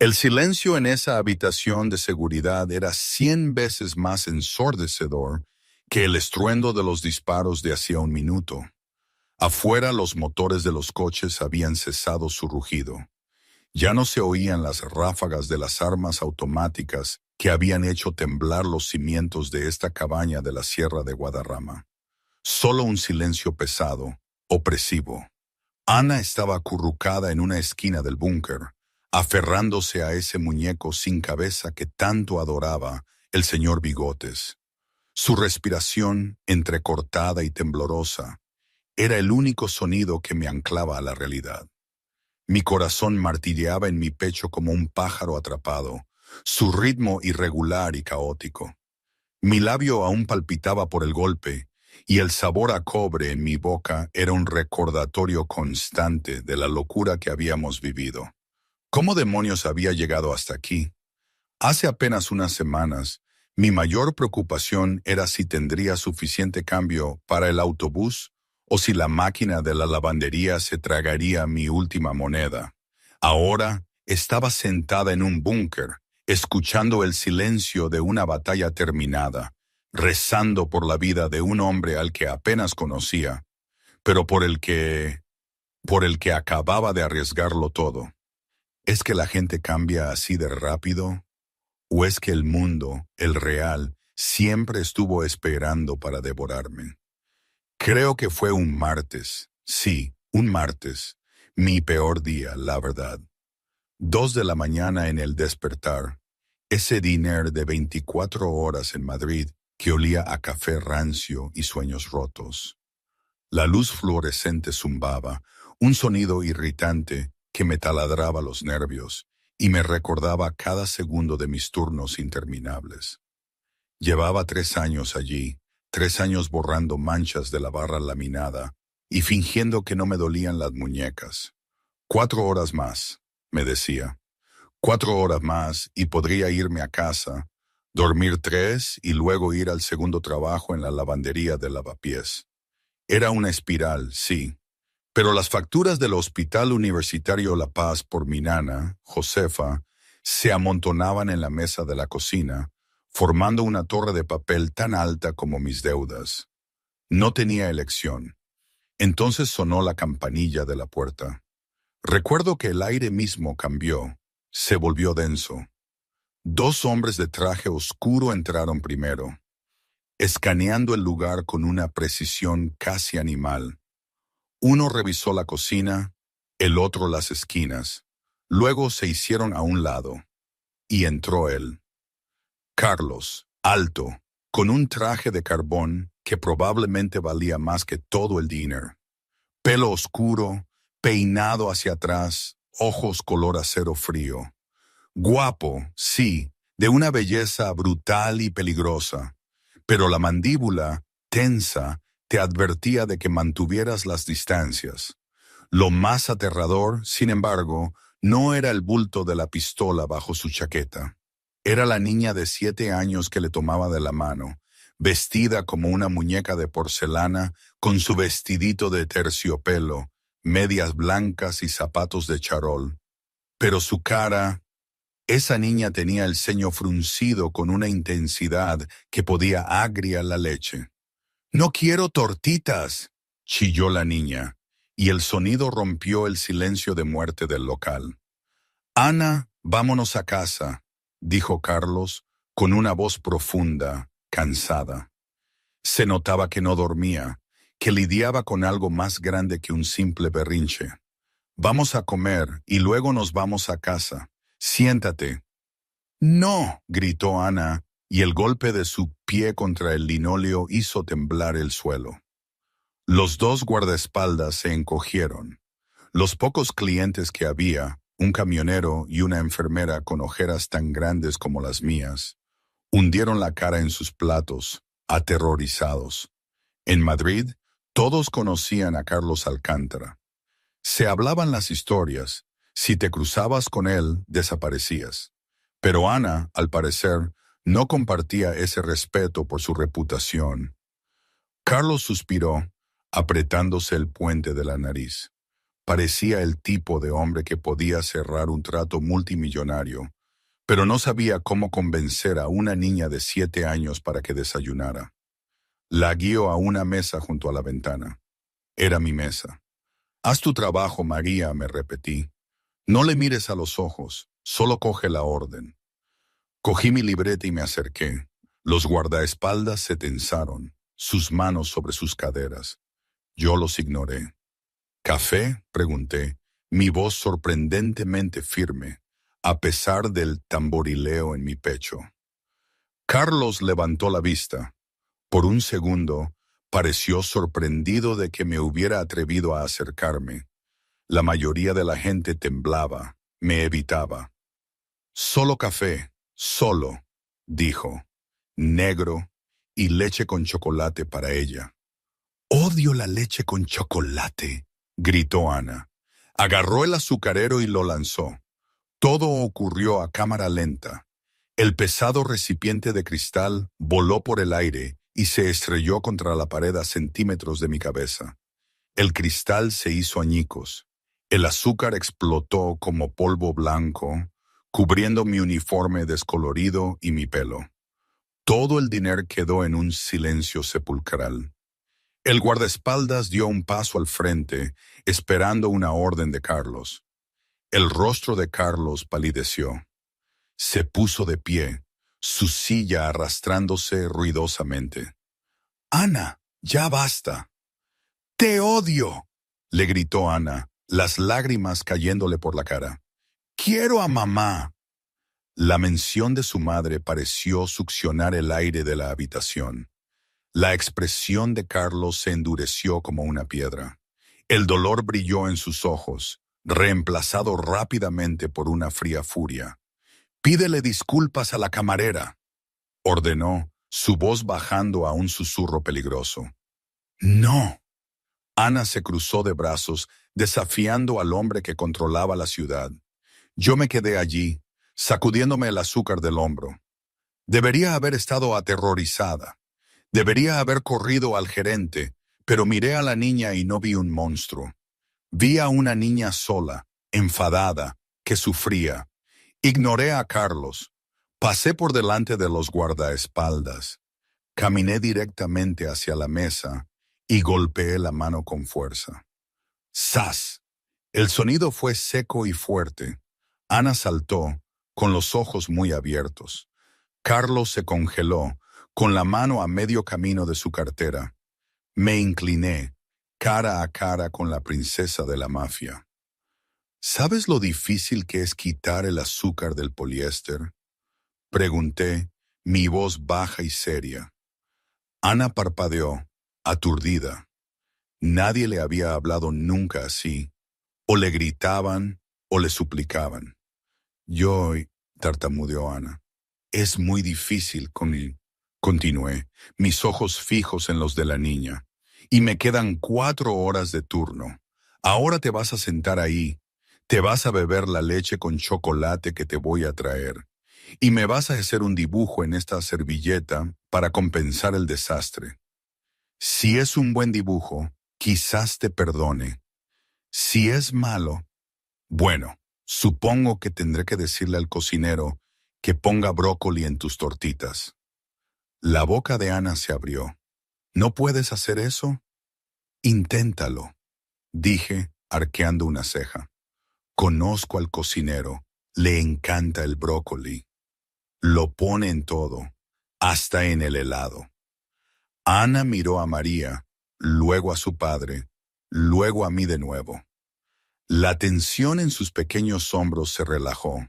El silencio en esa habitación de seguridad era 100 veces más ensordecedor que el estruendo de los disparos de hacía un minuto. Afuera los motores de los coches habían cesado su rugido. Ya no se oían las ráfagas de las armas automáticas que habían hecho temblar los cimientos de esta cabaña de la Sierra de Guadarrama. Solo un silencio pesado, opresivo. Ana estaba acurrucada en una esquina del búnker, aferrándose a ese muñeco sin cabeza que tanto adoraba el señor Bigotes. Su respiración, entrecortada y temblorosa, era el único sonido que me anclaba a la realidad. Mi corazón martilleaba en mi pecho como un pájaro atrapado, su ritmo irregular y caótico. Mi labio aún palpitaba por el golpe, y el sabor a cobre en mi boca era un recordatorio constante de la locura que habíamos vivido. ¿Cómo demonios había llegado hasta aquí? Hace apenas unas semanas, mi mayor preocupación era si tendría suficiente cambio para el autobús o si la máquina de la lavandería se tragaría mi última moneda. Ahora estaba sentada en un búnker, escuchando el silencio de una batalla terminada, rezando por la vida de un hombre al que apenas conocía, pero por el que acababa de arriesgarlo todo. ¿Es que la gente cambia así de rápido? ¿O es que el mundo, el real, siempre estuvo esperando para devorarme? Creo que fue un martes, sí, un martes, mi peor día, la verdad. 2 de la mañana en el despertar, ese diner de 24 horas en Madrid que olía a café rancio y sueños rotos. La luz fluorescente zumbaba, un sonido irritante que me taladraba los nervios y me recordaba cada segundo de mis turnos interminables. Llevaba 3 años allí, 3 años borrando manchas de la barra laminada y fingiendo que no me dolían las muñecas. 4 horas más, me decía. 4 horas más y podría irme a casa, dormir 3 y luego ir al segundo trabajo en la lavandería de lavapiés. Era una espiral, sí, pero las facturas del Hospital Universitario La Paz por mi nana, Josefa, se amontonaban en la mesa de la cocina, formando una torre de papel tan alta como mis deudas. No tenía elección. Entonces sonó la campanilla de la puerta. Recuerdo que el aire mismo cambió, se volvió denso. 2 hombres de traje oscuro entraron primero, escaneando el lugar con una precisión casi animal. Uno revisó la cocina, el otro las esquinas. Luego se hicieron a un lado, y entró él. Carlos, alto, con un traje de carbón que probablemente valía más que todo el diner. Pelo oscuro, peinado hacia atrás, ojos color acero frío. Guapo, sí, de una belleza brutal y peligrosa, pero la mandíbula, tensa, te advertía de que mantuvieras las distancias. Lo más aterrador, sin embargo, no era el bulto de la pistola bajo su chaqueta. Era la niña de 7 años que le tomaba de la mano, vestida como una muñeca de porcelana, con su vestidito de terciopelo, medias blancas y zapatos de charol. Pero su cara... Esa niña tenía el ceño fruncido con una intensidad que podía agriar la leche. «No quiero tortitas», chilló la niña, y el sonido rompió el silencio de muerte del local. «Ana, vámonos a casa», dijo Carlos, con una voz profunda, cansada. Se notaba que no dormía, que lidiaba con algo más grande que un simple berrinche. «Vamos a comer y luego nos vamos a casa. Siéntate». «No», gritó Ana, y el golpe de su pie contra el linóleo hizo temblar el suelo. Los 2 guardaespaldas se encogieron. Los pocos clientes que había, un camionero y una enfermera con ojeras tan grandes como las mías, hundieron la cara en sus platos, aterrorizados. En Madrid, todos conocían a Carlos Alcántara. Se hablaban las historias. Si te cruzabas con él, desaparecías. Pero Ana, al parecer, no compartía ese respeto por su reputación. Carlos suspiró, apretándose el puente de la nariz. Parecía el tipo de hombre que podía cerrar un trato multimillonario, pero no sabía cómo convencer a una niña de 7 años para que desayunara. La guió a una mesa junto a la ventana. Era mi mesa. Haz tu trabajo, María, me repetí. No le mires a los ojos, solo coge la orden. Cogí mi libreta y me acerqué. Los guardaespaldas se tensaron, sus manos sobre sus caderas. Yo los ignoré. ¿Café?, pregunté, mi voz sorprendentemente firme, a pesar del tamborileo en mi pecho. Carlos levantó la vista. Por un segundo, pareció sorprendido de que me hubiera atrevido a acercarme. La mayoría de la gente temblaba, me evitaba. Solo café, solo, dijo, negro y leche con chocolate para ella. Odio la leche con chocolate, gritó Ana. Agarró el azucarero y lo lanzó. Todo ocurrió a cámara lenta. El pesado recipiente de cristal voló por el aire y se estrelló contra la pared a centímetros de mi cabeza. El cristal se hizo añicos. El azúcar explotó como polvo blanco, cubriendo mi uniforme descolorido y mi pelo. Todo el dinero quedó en un silencio sepulcral. El guardaespaldas dio un paso al frente, esperando una orden de Carlos. El rostro de Carlos palideció. Se puso de pie, su silla arrastrándose ruidosamente. «Ana, ya basta». «¡Te odio!», le gritó Ana, las lágrimas cayéndole por la cara. «¡Quiero a mamá!». La mención de su madre pareció succionar el aire de la habitación. La expresión de Carlos se endureció como una piedra. El dolor brilló en sus ojos, reemplazado rápidamente por una fría furia. «Pídele disculpas a la camarera», ordenó, su voz bajando a un susurro peligroso. «No». Ana se cruzó de brazos, desafiando al hombre que controlaba la ciudad. Yo me quedé allí, sacudiéndome el azúcar del hombro. Debería haber estado aterrorizada. Debería haber corrido al gerente, pero miré a la niña y no vi un monstruo. Vi a una niña sola, enfadada, que sufría. Ignoré a Carlos. Pasé por delante de los guardaespaldas. Caminé directamente hacia la mesa y golpeé la mano con fuerza. ¡Zas! El sonido fue seco y fuerte. Ana saltó, con los ojos muy abiertos. Carlos se congeló, con la mano a medio camino de su cartera. Me incliné, cara a cara con la princesa de la mafia. ¿Sabes lo difícil que es quitar el azúcar del poliéster?, pregunté, mi voz baja y seria. Ana parpadeó, aturdida. Nadie le había hablado nunca así. O le gritaban o le suplicaban. Yo, tartamudeó Ana. Es muy difícil, continué, mis ojos fijos en los de la niña. Y me quedan 4 horas de turno. Ahora te vas a sentar ahí. Te vas a beber la leche con chocolate que te voy a traer. Y me vas a hacer un dibujo en esta servilleta para compensar el desastre. Si es un buen dibujo, quizás te perdone. Si es malo, bueno, supongo que tendré que decirle al cocinero que ponga brócoli en tus tortitas. La boca de Ana se abrió. ¿No puedes hacer eso? Inténtalo, dije, arqueando una ceja. Conozco al cocinero, le encanta el brócoli. Lo pone en todo, hasta en el helado. Ana miró a María, luego a su padre, luego a mí de nuevo. La tensión en sus pequeños hombros se relajó.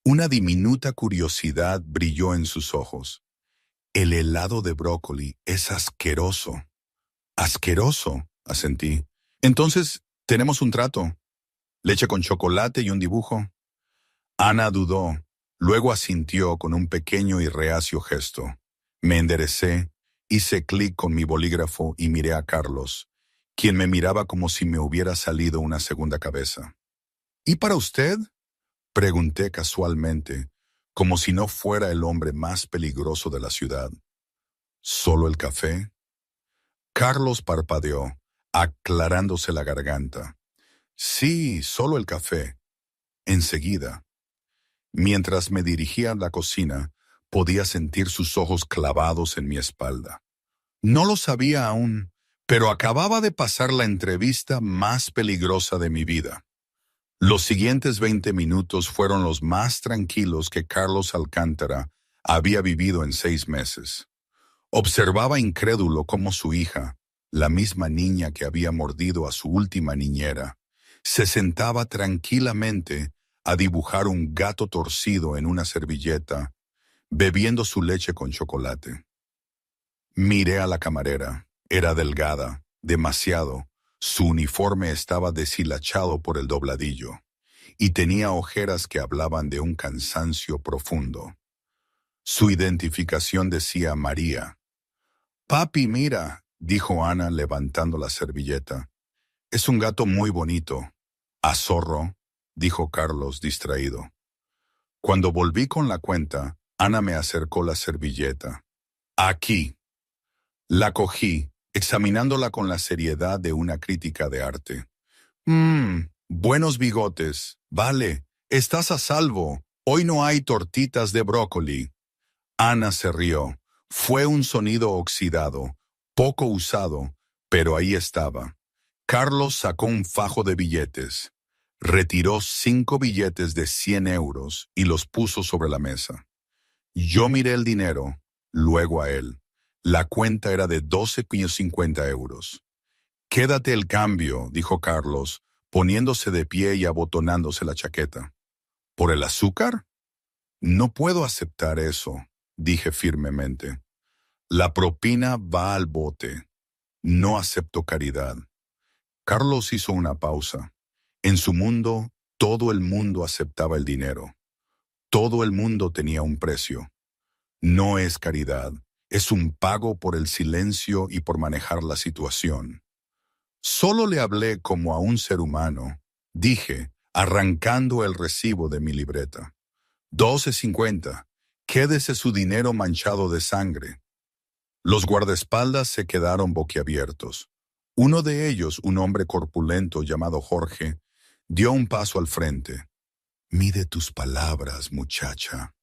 Una diminuta curiosidad brilló en sus ojos. El helado de brócoli es asqueroso. Asqueroso, asentí. Entonces, tenemos un trato. Leche con chocolate y un dibujo. Ana dudó, luego asintió con un pequeño y reacio gesto. Me enderecé, hice clic con mi bolígrafo y miré a Carlos, quien me miraba como si me hubiera salido una segunda cabeza. ¿Y para usted?, pregunté casualmente, como si no fuera el hombre más peligroso de la ciudad. ¿Solo el café? Carlos parpadeó, aclarándose la garganta. Sí, solo el café. Enseguida. Mientras me dirigía a la cocina, podía sentir sus ojos clavados en mi espalda. No lo sabía aún, pero acababa de pasar la entrevista más peligrosa de mi vida. Los siguientes 20 minutos fueron los más tranquilos que Carlos Alcántara había vivido en 6 meses. Observaba incrédulo cómo su hija, la misma niña que había mordido a su última niñera, se sentaba tranquilamente a dibujar un gato torcido en una servilleta, bebiendo su leche con chocolate. Miré a la camarera. Era delgada, demasiado. Su uniforme estaba deshilachado por el dobladillo, y tenía ojeras que hablaban de un cansancio profundo. Su identificación decía María. «Papi, mira», dijo Ana levantando la servilleta. «Es un gato muy bonito». «A zorro», dijo Carlos distraído. Cuando volví con la cuenta, Ana me acercó la servilleta. «Aquí». La cogí, examinándola con la seriedad de una crítica de arte. Buenos bigotes. Vale, estás a salvo. Hoy no hay tortitas de brócoli. Ana se rió. Fue un sonido oxidado, poco usado, pero ahí estaba. Carlos sacó un fajo de billetes. Retiró 5 billetes de 100 euros y los puso sobre la mesa. Yo miré el dinero, luego a él. La cuenta era de 12,50 euros. «Quédate el cambio», dijo Carlos, poniéndose de pie y abotonándose la chaqueta. «¿Por el azúcar?» «No puedo aceptar eso», dije firmemente. «La propina va al bote. No acepto caridad». Carlos hizo una pausa. En su mundo, todo el mundo aceptaba el dinero. Todo el mundo tenía un precio. No es caridad, es un pago por el silencio y por manejar la situación. Solo le hablé como a un ser humano, dije, arrancando el recibo de mi libreta. 12,50. Quédese su dinero manchado de sangre. Los guardaespaldas se quedaron boquiabiertos. Uno de ellos, un hombre corpulento llamado Jorge, dio un paso al frente. «Mide tus palabras, muchacha».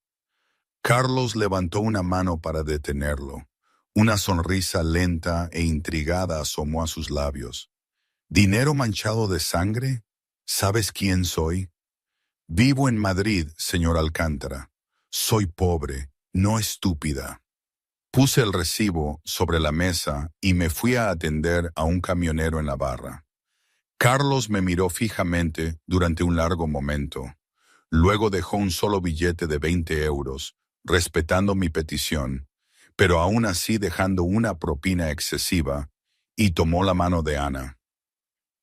Carlos levantó una mano para detenerlo. Una sonrisa lenta e intrigada asomó a sus labios. «¿Dinero manchado de sangre? ¿Sabes quién soy?» «Vivo en Madrid, señor Alcántara. Soy pobre, no estúpida». Puse el recibo sobre la mesa y me fui a atender a un camionero en la barra. Carlos me miró fijamente durante un largo momento. Luego dejó un solo billete de 20 euros, respetando mi petición, pero aún así dejando una propina excesiva, y tomó la mano de Ana.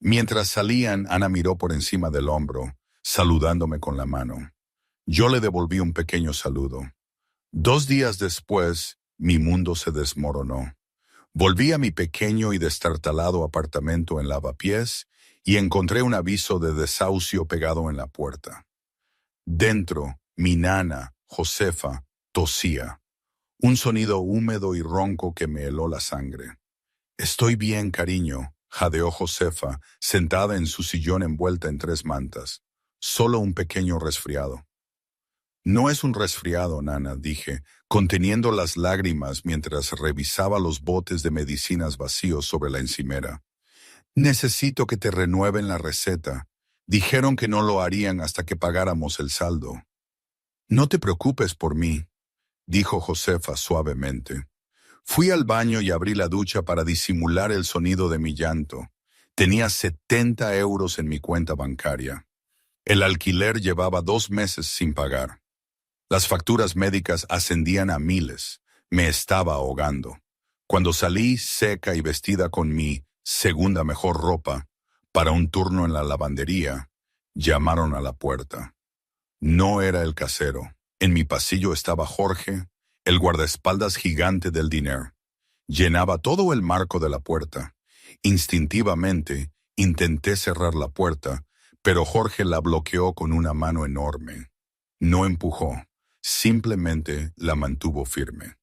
Mientras salían, Ana miró por encima del hombro, saludándome con la mano. Yo le devolví un pequeño saludo. 2 días después, mi mundo se desmoronó. Volví a mi pequeño y destartalado apartamento en Lavapiés y encontré un aviso de desahucio pegado en la puerta. Dentro, mi nana, Josefa, tosía. Un sonido húmedo y ronco que me heló la sangre. «Estoy bien, cariño», jadeó Josefa, sentada en su sillón envuelta en 3 mantas. «Solo un pequeño resfriado». «No es un resfriado, nana», dije, conteniendo las lágrimas mientras revisaba los botes de medicinas vacíos sobre la encimera. «Necesito que te renueven la receta. Dijeron que no lo harían hasta que pagáramos el saldo». «No te preocupes por mí», dijo Josefa suavemente. Fui al baño y abrí la ducha para disimular el sonido de mi llanto. Tenía 70 euros en mi cuenta bancaria. El alquiler llevaba 2 meses sin pagar. Las facturas médicas ascendían a miles. Me estaba ahogando. Cuando salí seca y vestida con mi segunda mejor ropa para un turno en la lavandería, llamaron a la puerta. No era el casero. En mi pasillo estaba Jorge, el guardaespaldas gigante del diner. Llenaba todo el marco de la puerta. Instintivamente intenté cerrar la puerta, pero Jorge la bloqueó con una mano enorme. No empujó, simplemente la mantuvo firme.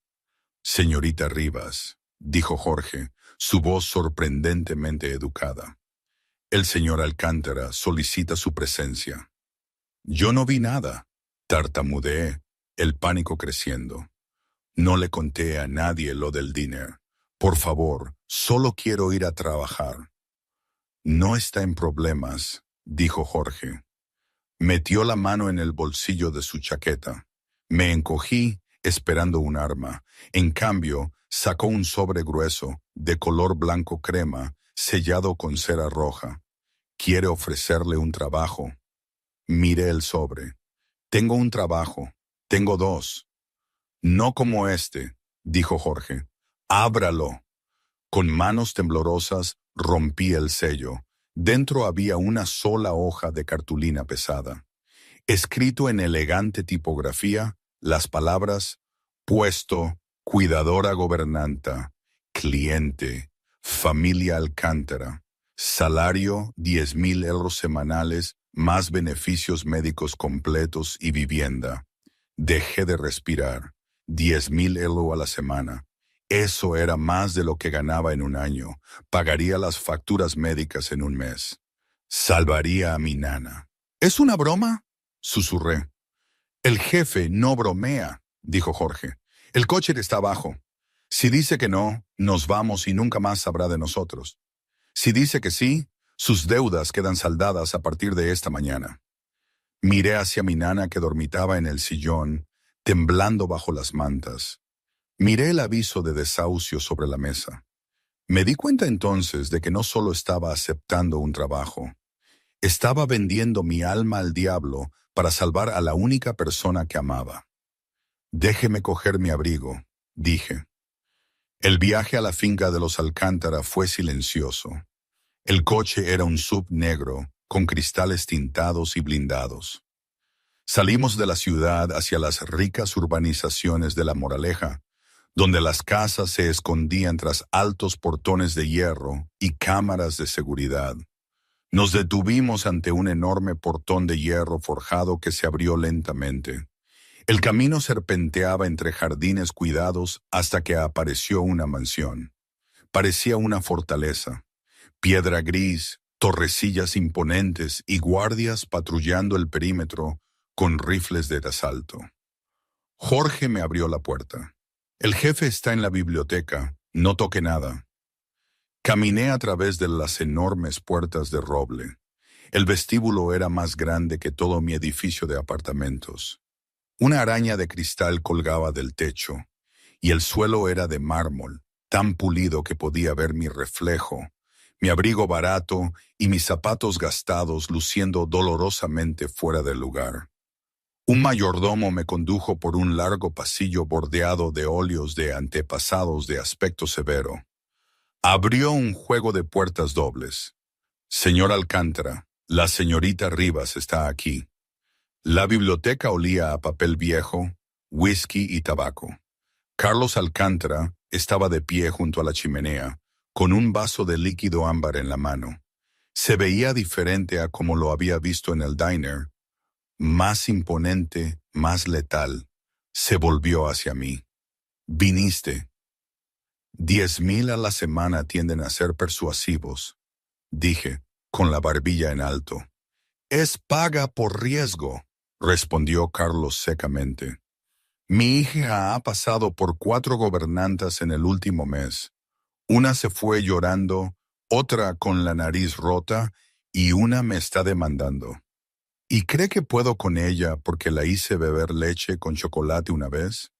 «Señorita Rivas», dijo Jorge, su voz sorprendentemente educada. El señor Alcántara solicita su presencia. Yo no vi nada. Tartamudeé, el pánico creciendo. No le conté a nadie lo del dinner. Por favor, solo quiero ir a trabajar. No está en problemas, dijo Jorge. Metió la mano en el bolsillo de su chaqueta. Me encogí esperando un arma. En cambio, sacó un sobre grueso, de color blanco crema, sellado con cera roja. Quiere ofrecerle un trabajo. Miré el sobre. Tengo un trabajo. Tengo dos. No como este, dijo Jorge. Ábralo. Con manos temblorosas rompí el sello. Dentro había una sola hoja de cartulina pesada. Escrito en elegante tipografía, las palabras puesto, cuidadora gobernanta, cliente, familia Alcántara, salario 10,000 euros semanales, más beneficios médicos completos y vivienda. Dejé de respirar. 10,000 euros a la semana. Eso era más de lo que ganaba en un año. Pagaría las facturas médicas en un mes. Salvaría a mi nana. ¿Es una broma?, susurré. El jefe no bromea, dijo Jorge. El coche está abajo. Si dice que no, nos vamos y nunca más sabrá de nosotros. Si dice que sí, sus deudas quedan saldadas a partir de esta mañana. Miré hacia mi nana que dormitaba en el sillón, temblando bajo las mantas. Miré el aviso de desahucio sobre la mesa. Me di cuenta entonces de que no solo estaba aceptando un trabajo, estaba vendiendo mi alma al diablo para salvar a la única persona que amaba. Déjeme coger mi abrigo, dije. El viaje a la finca de los Alcántara fue silencioso. El coche era un SUV negro, con cristales tintados y blindados. Salimos de la ciudad hacia las ricas urbanizaciones de La Moraleja, donde las casas se escondían tras altos portones de hierro y cámaras de seguridad. Nos detuvimos ante un enorme portón de hierro forjado que se abrió lentamente. El camino serpenteaba entre jardines cuidados hasta que apareció una mansión. Parecía una fortaleza. Piedra gris, torrecillas imponentes y guardias patrullando el perímetro con rifles de asalto. Jorge me abrió la puerta. El jefe está en la biblioteca, no toque nada. Caminé a través de las enormes puertas de roble. El vestíbulo era más grande que todo mi edificio de apartamentos. Una araña de cristal colgaba del techo, y el suelo era de mármol, tan pulido que podía ver mi reflejo, mi abrigo barato y mis zapatos gastados luciendo dolorosamente fuera del lugar. Un mayordomo me condujo por un largo pasillo bordeado de óleos de antepasados de aspecto severo. Abrió un juego de puertas dobles. Señor Alcántara, la señorita Rivas está aquí. La biblioteca olía a papel viejo, whisky y tabaco. Carlos Alcántara estaba de pie junto a la chimenea, con un vaso de líquido ámbar en la mano. Se veía diferente a como lo había visto en el diner. Más imponente, más letal. Se volvió hacia mí. Viniste. 10,000 a la semana tienden a ser persuasivos, dije, con la barbilla en alto. Es paga por riesgo, respondió Carlos secamente. Mi hija ha pasado por 4 gobernantas en el último mes. Una se fue llorando, otra con la nariz rota y una me está demandando. ¿Y cree que puedo con ella porque la hice beber leche con chocolate una vez?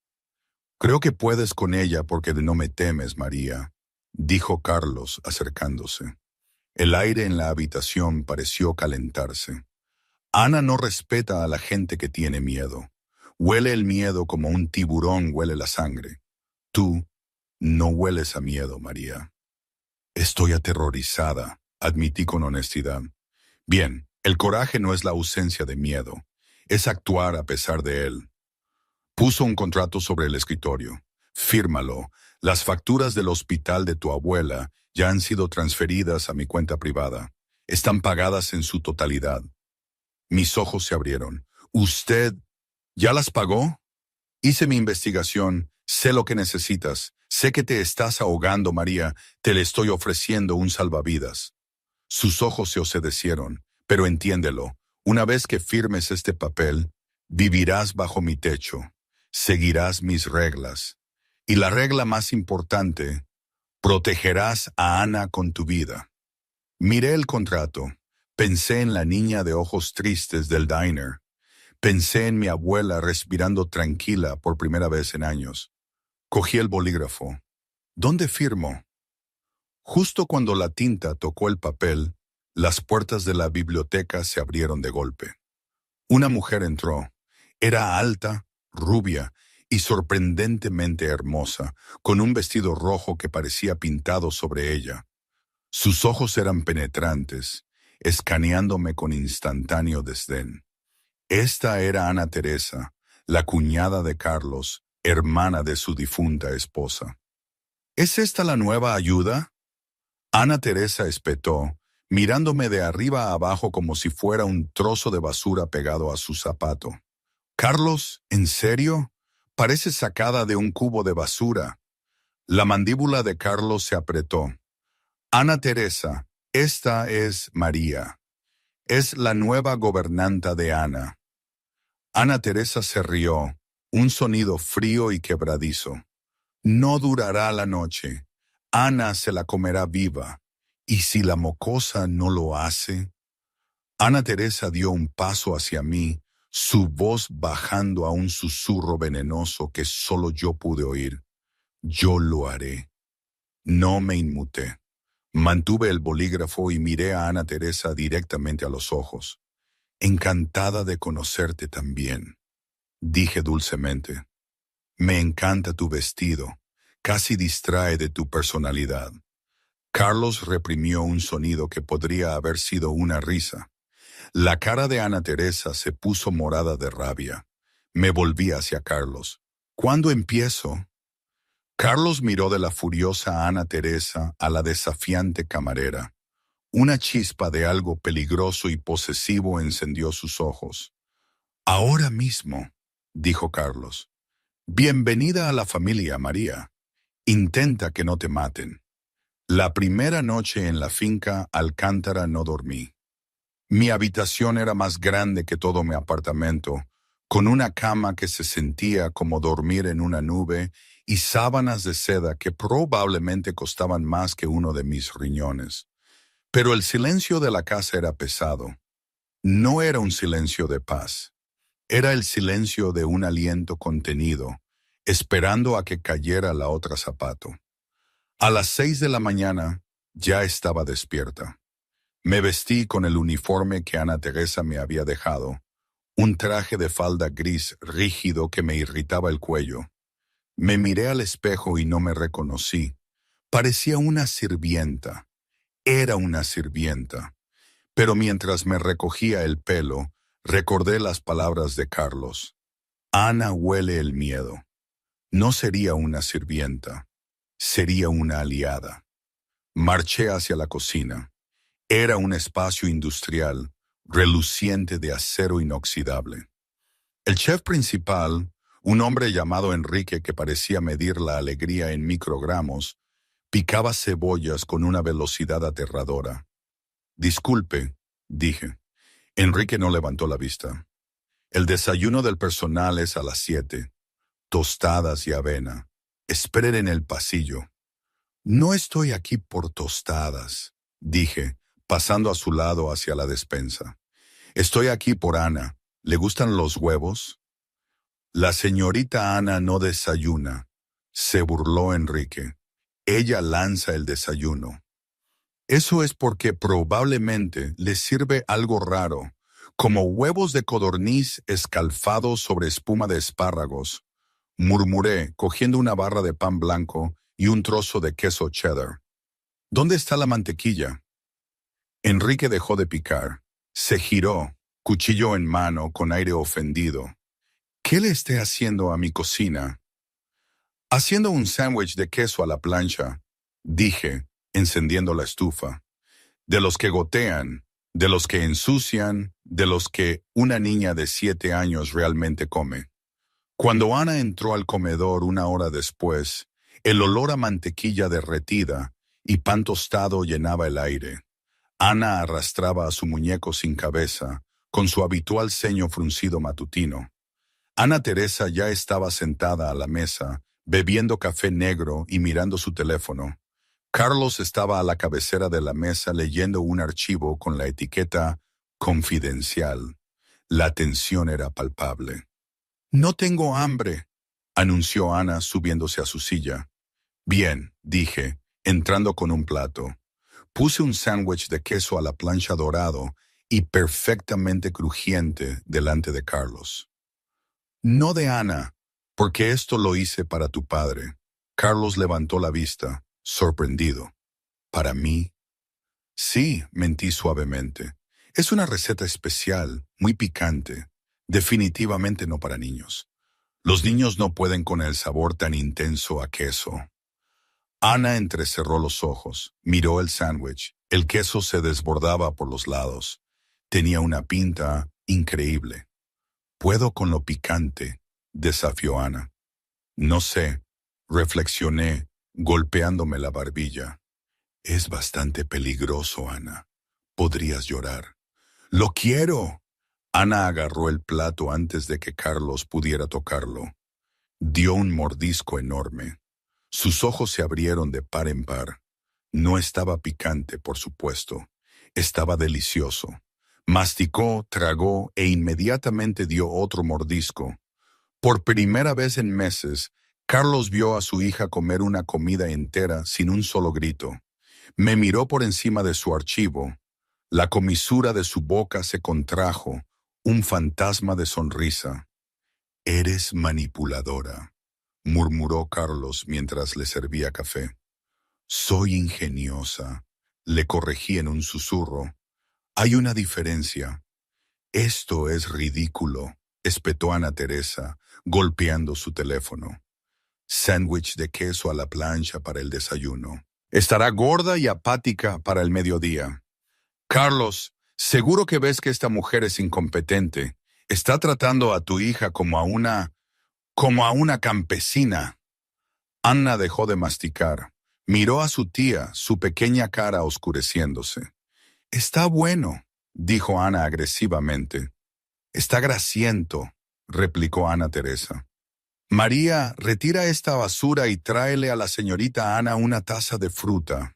Creo que puedes con ella porque no me temes, María, dijo Carlos acercándose. El aire en la habitación pareció calentarse. Ana no respeta a la gente que tiene miedo. Huele el miedo como un tiburón huele la sangre. Tú no hueles a miedo, María. Estoy aterrorizada, admití con honestidad. Bien, el coraje no es la ausencia de miedo, es actuar a pesar de él. Puso un contrato sobre el escritorio. Fírmalo. Las facturas del hospital de tu abuela ya han sido transferidas a mi cuenta privada. Están pagadas en su totalidad. Mis ojos se abrieron. ¿Usted ya las pagó? Hice mi investigación. Sé lo que necesitas. Sé que te estás ahogando, María. Te le estoy ofreciendo un salvavidas. Sus ojos se oscedecieron, pero entiéndelo, una vez que firmes este papel, vivirás bajo mi techo, seguirás mis reglas. Y la regla más importante, protegerás a Ana con tu vida. Miré el contrato, pensé en la niña de ojos tristes del diner, pensé en mi abuela respirando tranquila por primera vez en años. Cogí el bolígrafo. ¿Dónde firmo? Justo cuando la tinta tocó el papel, las puertas de la biblioteca se abrieron de golpe. Una mujer entró. Era alta, rubia y sorprendentemente hermosa, con un vestido rojo que parecía pintado sobre ella. Sus ojos eran penetrantes, escaneándome con instantáneo desdén. Esta era Ana Teresa, la cuñada de Carlos, hermana de su difunta esposa. ¿Es esta la nueva ayuda? Ana Teresa espetó, mirándome de arriba a abajo como si fuera un trozo de basura pegado a su zapato. Carlos, ¿en serio? Parece sacada de un cubo de basura. La mandíbula de Carlos se apretó. Ana Teresa, esta es María. Es la nueva gobernanta de Ana. Ana Teresa se rió, un sonido frío y quebradizo. No durará la noche. Ana se la comerá viva. ¿Y si la mocosa no lo hace? Ana Teresa dio un paso hacia mí, su voz bajando a un susurro venenoso que solo yo pude oír. Yo lo haré. No me inmuté. Mantuve el bolígrafo y miré a Ana Teresa directamente a los ojos. Encantada de conocerte también, dije dulcemente. Me encanta tu vestido, casi distrae de tu personalidad. Carlos reprimió un sonido que podría haber sido una risa. La cara de Ana Teresa se puso morada de rabia. Me volví hacia Carlos. ¿Cuándo empiezo? Carlos miró de la furiosa Ana Teresa a la desafiante camarera. Una chispa de algo peligroso y posesivo encendió sus ojos. Ahora mismo, dijo Carlos. Bienvenida a la familia, María. Intenta que no te maten. La primera noche en la finca Alcántara no dormí. Mi habitación era más grande que todo mi apartamento, con una cama que se sentía como dormir en una nube y sábanas de seda que probablemente costaban más que uno de mis riñones. Pero el silencio de la casa era pesado. No era un silencio de paz. Era el silencio de un aliento contenido, esperando a que cayera la otra zapato. A las 6 de la mañana ya estaba despierta. Me vestí con el uniforme que Ana Teresa me había dejado, un traje de falda gris rígido que me irritaba el cuello. Me miré al espejo y no me reconocí. Parecía una sirvienta. Era una sirvienta. Pero mientras me recogía el pelo, recordé las palabras de Carlos. Ana huele el miedo. No sería una sirvienta. Sería una aliada. Marché hacia la cocina. Era un espacio industrial, reluciente de acero inoxidable. El chef principal, un hombre llamado Enrique que parecía medir la alegría en microgramos, picaba cebollas con una velocidad aterradora. Disculpe, dije. Enrique no levantó la vista. El desayuno del personal es a las 7. Tostadas y avena. Esperen en el pasillo. No estoy aquí por tostadas, dije, pasando a su lado hacia la despensa. Estoy aquí por Ana. ¿Le gustan los huevos? La señorita Ana no desayuna, se burló Enrique. Ella lanza el desayuno. Eso es porque probablemente le sirve algo raro, como huevos de codorniz escalfados sobre espuma de espárragos. Murmuré, cogiendo una barra de pan blanco y un trozo de queso cheddar. ¿Dónde está la mantequilla? Enrique dejó de picar. Se giró, cuchillo en mano, con aire ofendido. ¿Qué le esté haciendo a mi cocina? Haciendo un sándwich de queso a la plancha, dije, encendiendo la estufa. De los que gotean, de los que ensucian, de los que una niña de 7 años realmente come. Cuando Ana entró al comedor una hora después, el olor a mantequilla derretida y pan tostado llenaba el aire. Ana arrastraba a su muñeco sin cabeza, con su habitual ceño fruncido matutino. Ana Teresa ya estaba sentada a la mesa, bebiendo café negro y mirando su teléfono. Carlos estaba a la cabecera de la mesa leyendo un archivo con la etiqueta «Confidencial». La tensión era palpable. «No tengo hambre», anunció Ana subiéndose a su silla. «Bien», dije, entrando con un plato. Puse un sándwich de queso a la plancha dorado y perfectamente crujiente delante de Carlos. «No de Ana, porque esto lo hice para tu padre». Carlos levantó la vista, sorprendido. «¿Para mí?» «Sí», mentí suavemente. «Es una receta especial, muy picante. Definitivamente no para niños. Los niños no pueden con el sabor tan intenso a queso». Ana entrecerró los ojos, miró el sándwich. El queso se desbordaba por los lados. Tenía una pinta increíble. «¿Puedo con lo picante?», desafió Ana. «No sé», reflexioné, golpeándome la barbilla. «Es bastante peligroso, Ana. Podrías llorar». «¡Lo quiero!». Ana agarró el plato antes de que Carlos pudiera tocarlo. Dio un mordisco enorme. Sus ojos se abrieron de par en par. No estaba picante, por supuesto. Estaba delicioso. Masticó, tragó e inmediatamente dio otro mordisco. Por primera vez en meses, Carlos vio a su hija comer una comida entera sin un solo grito. Me miró por encima de su archivo. La comisura de su boca se contrajo, un fantasma de sonrisa. «Eres manipuladora», murmuró Carlos mientras le servía café. «Soy ingeniosa», le corregí en un susurro. «Hay una diferencia». «Esto es ridículo», espetó Ana Teresa, golpeando su teléfono. «Sándwich de queso a la plancha para el desayuno. Estará gorda y apática para el mediodía». «Carlos, seguro que ves que esta mujer es incompetente. Está tratando a tu hija como a una campesina». Ana dejó de masticar. Miró a su tía, su pequeña cara oscureciéndose. «Está bueno», dijo Ana agresivamente. «Está grasiento», replicó Ana Teresa. «María, retira esta basura y tráele a la señorita Ana una taza de fruta».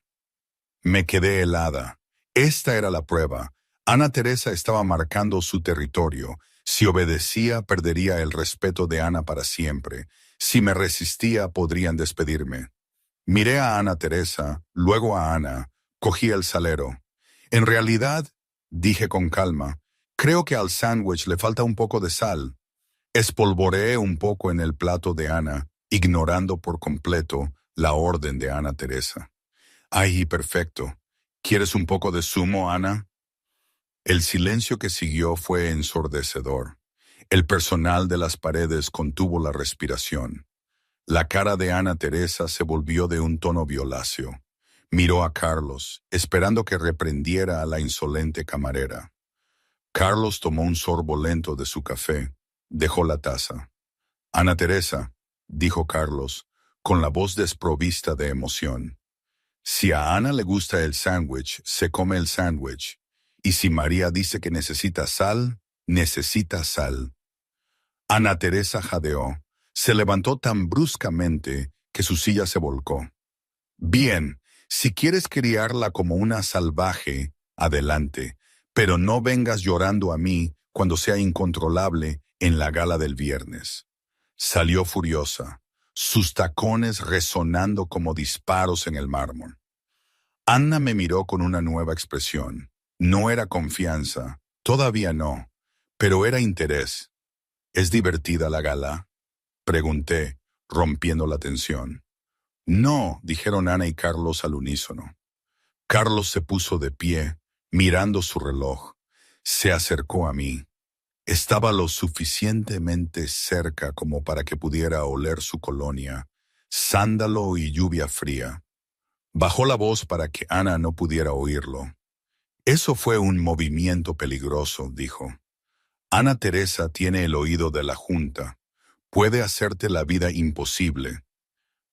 Me quedé helada. Esta era la prueba. Ana Teresa estaba marcando su territorio. Si obedecía, perdería el respeto de Ana para siempre. Si me resistía, podrían despedirme. Miré a Ana Teresa, luego a Ana. Cogí el salero. «En realidad», dije con calma, «creo que al sándwich le falta un poco de sal». Espolvoreé un poco en el plato de Ana, ignorando por completo la orden de Ana Teresa. «Ay, perfecto. ¿Quieres un poco de zumo, Ana?». El silencio que siguió fue ensordecedor. El personal de las paredes contuvo la respiración. La cara de Ana Teresa se volvió de un tono violáceo. Miró a Carlos, esperando que reprendiera a la insolente camarera. Carlos tomó un sorbo lento de su café. Dejó la taza. «Ana Teresa», dijo Carlos, con la voz desprovista de emoción. «Si a Ana le gusta el sándwich, se come el sándwich. Y si María dice que necesita sal, necesita sal». Ana Teresa jadeó. Se levantó tan bruscamente que su silla se volcó. «Bien, si quieres criarla como una salvaje, adelante, pero no vengas llorando a mí cuando sea incontrolable en la gala del viernes». Salió furiosa, sus tacones resonando como disparos en el mármol. Ana me miró con una nueva expresión. No era confianza, todavía no, pero era interés. «¿Es divertida la gala?», pregunté, rompiendo la tensión. «No», dijeron Ana y Carlos al unísono. Carlos se puso de pie, mirando su reloj. Se acercó a mí. Estaba lo suficientemente cerca como para que pudiera oler su colonia, sándalo y lluvia fría. Bajó la voz para que Ana no pudiera oírlo. «Eso fue un movimiento peligroso», dijo. «Ana Teresa tiene el oído de la Junta. Puede hacerte la vida imposible».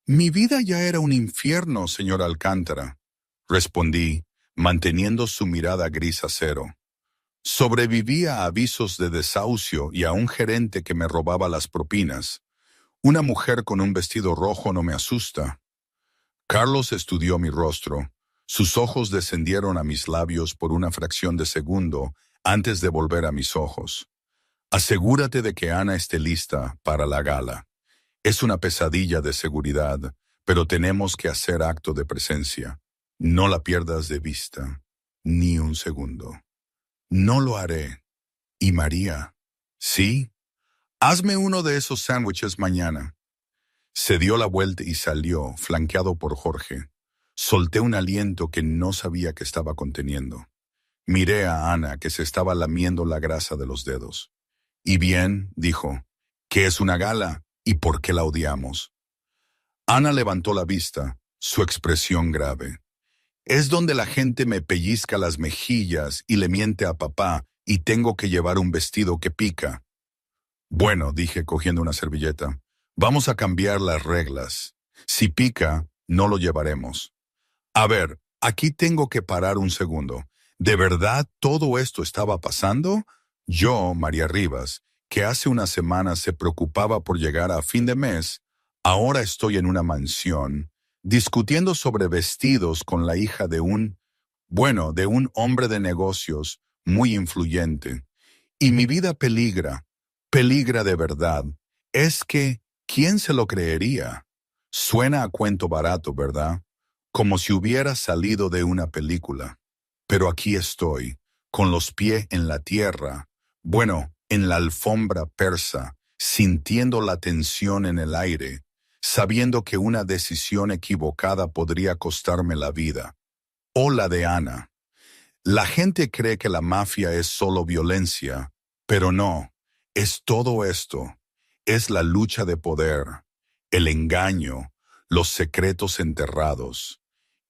«Mi vida ya era un infierno, señor Alcántara», respondí, manteniendo su mirada gris acero. Sobrevivía a avisos de desahucio y a un gerente que me robaba las propinas. Una mujer con un vestido rojo no me asusta. Carlos estudió mi rostro. Sus ojos descendieron a mis labios por una fracción de segundo antes de volver a mis ojos. Asegúrate de que Ana esté lista para la gala. Es una pesadilla de seguridad, pero tenemos que hacer acto de presencia. No la pierdas de vista, ni un segundo. No lo haré. ¿Y María? ¿Sí? Hazme uno de esos sándwiches mañana. Se dio la vuelta y salió, flanqueado por Jorge. Solté un aliento que no sabía que estaba conteniendo. Miré a Ana, que se estaba lamiendo la grasa de los dedos. Y bien, dijo, ¿qué es una gala y por qué la odiamos? Ana levantó la vista, su expresión grave. Es donde la gente me pellizca las mejillas y le miente a papá y tengo que llevar un vestido que pica. Bueno, dije cogiendo una servilleta, vamos a cambiar las reglas. Si pica, no lo llevaremos. A ver, aquí tengo que parar un segundo. ¿De verdad todo esto estaba pasando? Yo, María Rivas, que hace unas semanas se preocupaba por llegar a fin de mes, ahora estoy en una mansión, discutiendo sobre vestidos con la hija de de un hombre de negocios muy influyente. Y mi vida peligra de verdad. Es que, ¿quién se lo creería? Suena a cuento barato, ¿verdad? Como si hubiera salido de una película. Pero aquí estoy, con los pies en la tierra, en la alfombra persa, sintiendo la tensión en el aire, sabiendo que una decisión equivocada podría costarme la vida. O la de Ana. La gente cree que la mafia es solo violencia, pero no, es todo esto. Es la lucha de poder, el engaño, los secretos enterrados.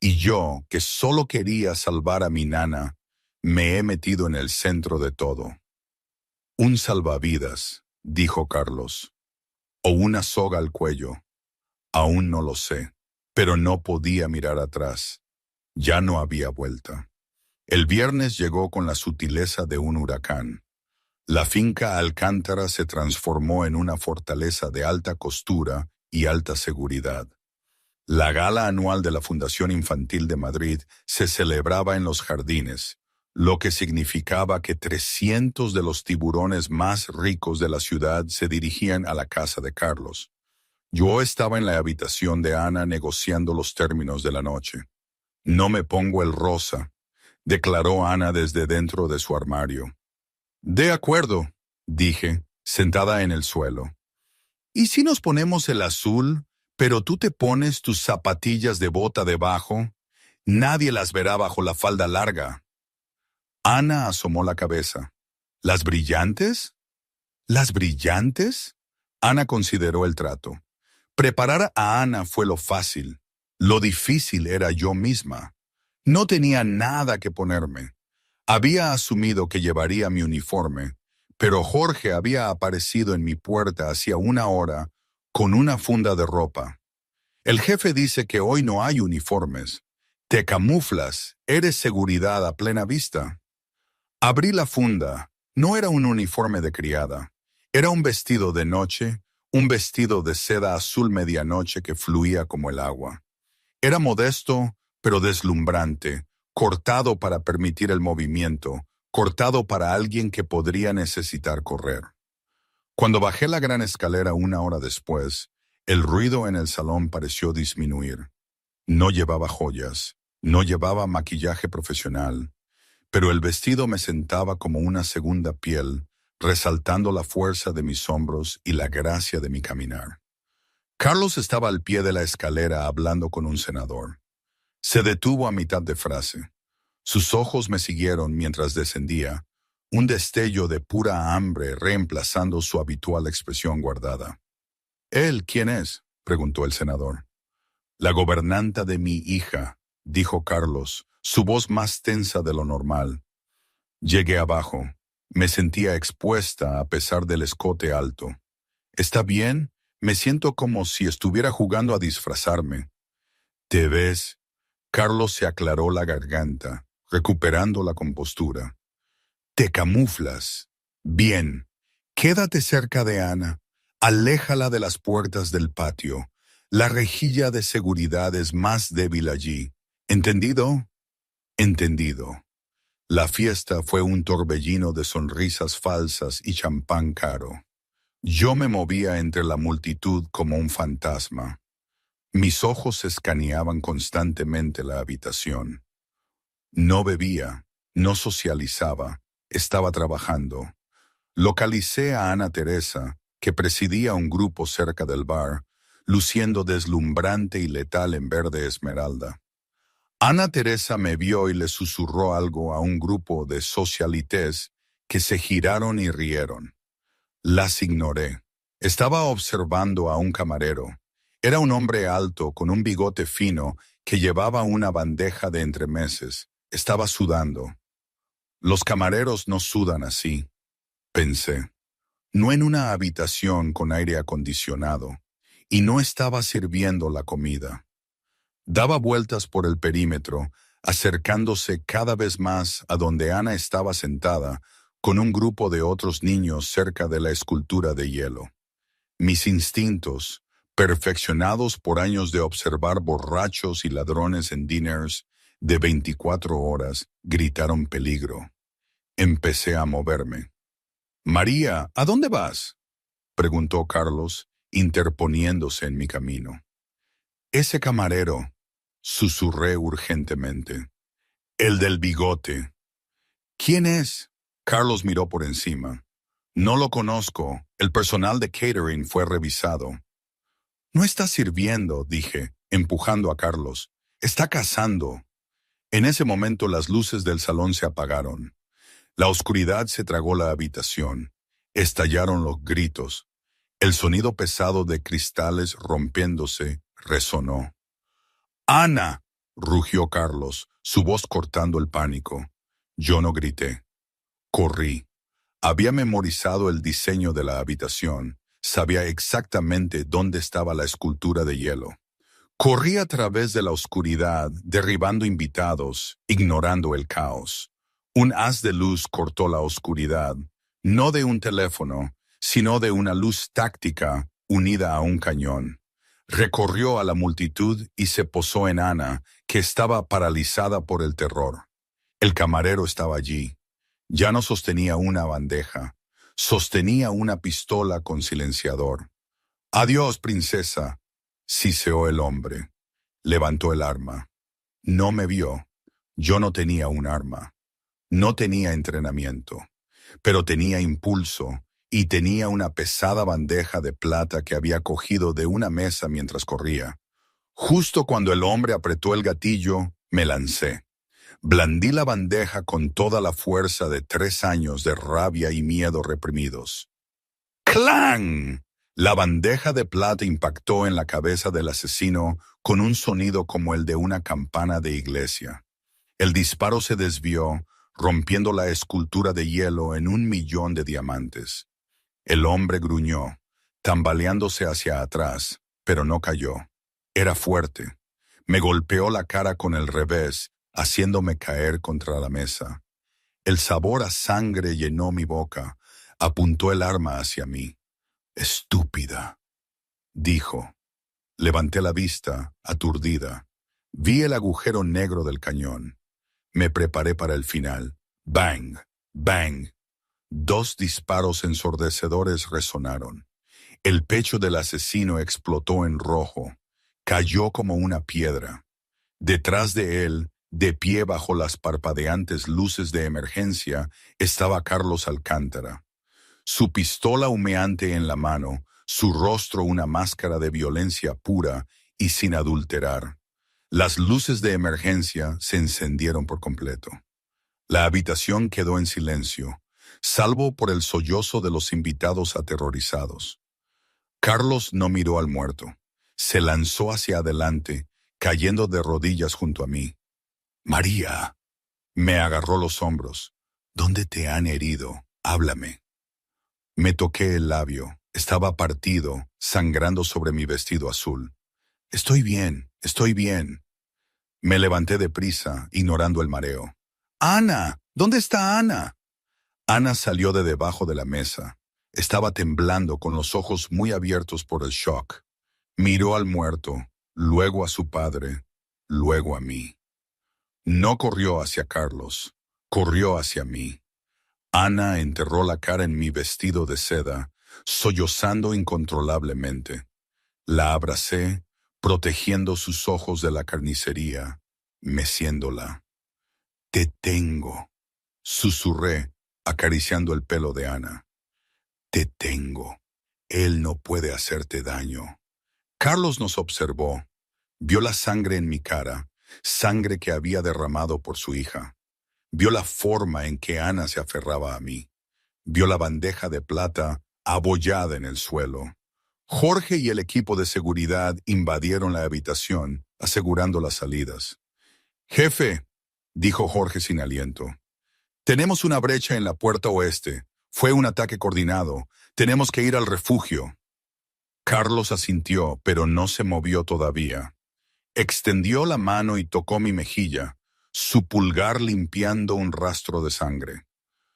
Y yo, que solo quería salvar a mi nana, me he metido en el centro de todo. Un salvavidas, dijo Carlos, o una soga al cuello. Aún no lo sé, pero no podía mirar atrás. Ya no había vuelta. El viernes llegó con la sutileza de un huracán. La finca Alcántara se transformó en una fortaleza de alta costura y alta seguridad. La gala anual de la Fundación Infantil de Madrid se celebraba en los jardines, lo que significaba que 300 de los tiburones más ricos de la ciudad se dirigían a la casa de Carlos. Yo estaba en la habitación de Ana negociando los términos de la noche. No me pongo el rosa, declaró Ana desde dentro de su armario. De acuerdo, dije, sentada en el suelo. ¿Y si nos ponemos el azul, pero tú te pones tus zapatillas de bota debajo? Nadie las verá bajo la falda larga. Ana asomó la cabeza. ¿Las brillantes? ¿Las brillantes? Ana consideró el trato. Preparar a Ana fue lo fácil. Lo difícil era yo misma. No tenía nada que ponerme. Había asumido que llevaría mi uniforme, pero Jorge había aparecido en mi puerta hacía una hora con una funda de ropa. El jefe dice que hoy no hay uniformes. Te camuflas, eres seguridad a plena vista. Abrí la funda. No era un uniforme de criada. Era un vestido de noche, un vestido de seda azul medianoche que fluía como el agua. Era modesto, pero deslumbrante, cortado para permitir el movimiento, cortado para alguien que podría necesitar correr. Cuando bajé la gran escalera una hora después, el ruido en el salón pareció disminuir. No llevaba joyas, no llevaba maquillaje profesional, pero el vestido me sentaba como una segunda piel, resaltando la fuerza de mis hombros y la gracia de mi caminar. Carlos estaba al pie de la escalera hablando con un senador. Se detuvo a mitad de frase. Sus ojos me siguieron mientras descendía, un destello de pura hambre reemplazando su habitual expresión guardada. ¿Él quién es?, preguntó el senador. La gobernanta de mi hija, dijo Carlos, su voz más tensa de lo normal. Llegué abajo. Me sentía expuesta a pesar del escote alto. ¿Está bien? Me siento como si estuviera jugando a disfrazarme. ¿Te ves? Carlos se aclaró la garganta. recuperando la compostura. Te camuflas. Bien. Quédate cerca de Ana. Aléjala de las puertas del patio. La rejilla de seguridad es más débil allí. ¿Entendido? Entendido. La fiesta fue un torbellino de sonrisas falsas y champán caro. Yo me movía entre la multitud como un fantasma. Mis ojos escaneaban constantemente la habitación. No bebía, no socializaba, estaba trabajando. Localicé a Ana Teresa, que presidía un grupo cerca del bar, luciendo deslumbrante y letal en verde esmeralda. Ana Teresa me vio y le susurró algo a un grupo de socialites que se giraron y rieron. Las ignoré. Estaba observando a un camarero. Era un hombre alto con un bigote fino que llevaba una bandeja de entremeses. Estaba sudando. Los camareros no sudan así, pensé. No en una habitación con aire acondicionado. Y no estaba sirviendo la comida. Daba vueltas por el perímetro, acercándose cada vez más a donde Ana estaba sentada, con un grupo de otros niños cerca de la escultura de hielo. Mis instintos, perfeccionados por años de observar borrachos y ladrones en diners de 24 horas, gritaron peligro. Empecé a moverme. «María, ¿a dónde vas?», preguntó Carlos, interponiéndose en mi camino. «Ese camarero», susurré urgentemente. «El del bigote». «¿Quién es?». Carlos miró por encima. «No lo conozco. El personal de catering fue revisado». «No está sirviendo», dije, empujando a Carlos. «Está cazando». En ese momento las luces del salón se apagaron. La oscuridad se tragó la habitación. Estallaron los gritos. El sonido pesado de cristales rompiéndose resonó. «¡Ana!», rugió Carlos, su voz cortando el pánico. Yo no grité. Corrí. Había memorizado el diseño de la habitación. Sabía exactamente dónde estaba la escultura de hielo. Corrí a través de la oscuridad, derribando invitados, ignorando el caos. Un haz de luz cortó la oscuridad, no de un teléfono, sino de una luz táctica unida a un cañón. Recorrió a la multitud y se posó en Ana, que estaba paralizada por el terror. El camarero estaba allí. Ya no sostenía una bandeja, sostenía una pistola con silenciador. «Adiós, princesa», siseó el hombre. Levantó el arma. No me vio. Yo no tenía un arma. No tenía entrenamiento, pero tenía impulso y tenía una pesada bandeja de plata que había cogido de una mesa mientras corría. Justo cuando el hombre apretó el gatillo, me lancé. Blandí la bandeja con toda la fuerza de 3 años de rabia y miedo reprimidos. ¡Clang! La bandeja de plata impactó en la cabeza del asesino con un sonido como el de una campana de iglesia. El disparo se desvió, rompiendo la escultura de hielo en 1.000.000 de diamantes. El hombre gruñó, tambaleándose hacia atrás, pero no cayó. Era fuerte. Me golpeó la cara con el revés, haciéndome caer contra la mesa. El sabor a sangre llenó mi boca. Apuntó el arma hacia mí. «Estúpida», dijo. Levanté la vista, aturdida. Vi el agujero negro del cañón. Me preparé para el final. Bang, bang. 2 disparos ensordecedores resonaron. El pecho del asesino explotó en rojo. Cayó como una piedra. Detrás de él, de pie bajo las parpadeantes luces de emergencia, estaba Carlos Alcántara. Su pistola humeante en la mano, su rostro una máscara de violencia pura y sin adulterar. Las luces de emergencia se encendieron por completo. La habitación quedó en silencio, salvo por el sollozo de los invitados aterrorizados. Carlos no miró al muerto. Se lanzó hacia adelante, cayendo de rodillas junto a mí. «María», me agarró los hombros. «¿Dónde te han herido? Háblame». Me toqué el labio. Estaba partido, sangrando sobre mi vestido azul. Estoy bien. Me levanté deprisa, ignorando el mareo. ¡Ana! ¿Dónde está Ana? Ana salió de debajo de la mesa. Estaba temblando con los ojos muy abiertos por el shock. Miró al muerto, luego a su padre, luego a mí. No corrió hacia Carlos, corrió hacia mí. Ana enterró la cara en mi vestido de seda, sollozando incontrolablemente. La abracé, protegiendo sus ojos de la carnicería, meciéndola. «Te tengo», susurré, acariciando el pelo de Ana. «Te tengo. Él no puede hacerte daño». Carlos nos observó. Vio la sangre en mi cara, sangre que había derramado por su hija. Vio la forma en que Ana se aferraba a mí. Vio la bandeja de plata abollada en el suelo. Jorge y el equipo de seguridad invadieron la habitación, asegurando las salidas. «Jefe», dijo Jorge sin aliento, «tenemos una brecha en la puerta oeste. Fue un ataque coordinado. Tenemos que ir al refugio». Carlos asintió, pero no se movió todavía. Extendió la mano y tocó mi mejilla, su pulgar limpiando un rastro de sangre.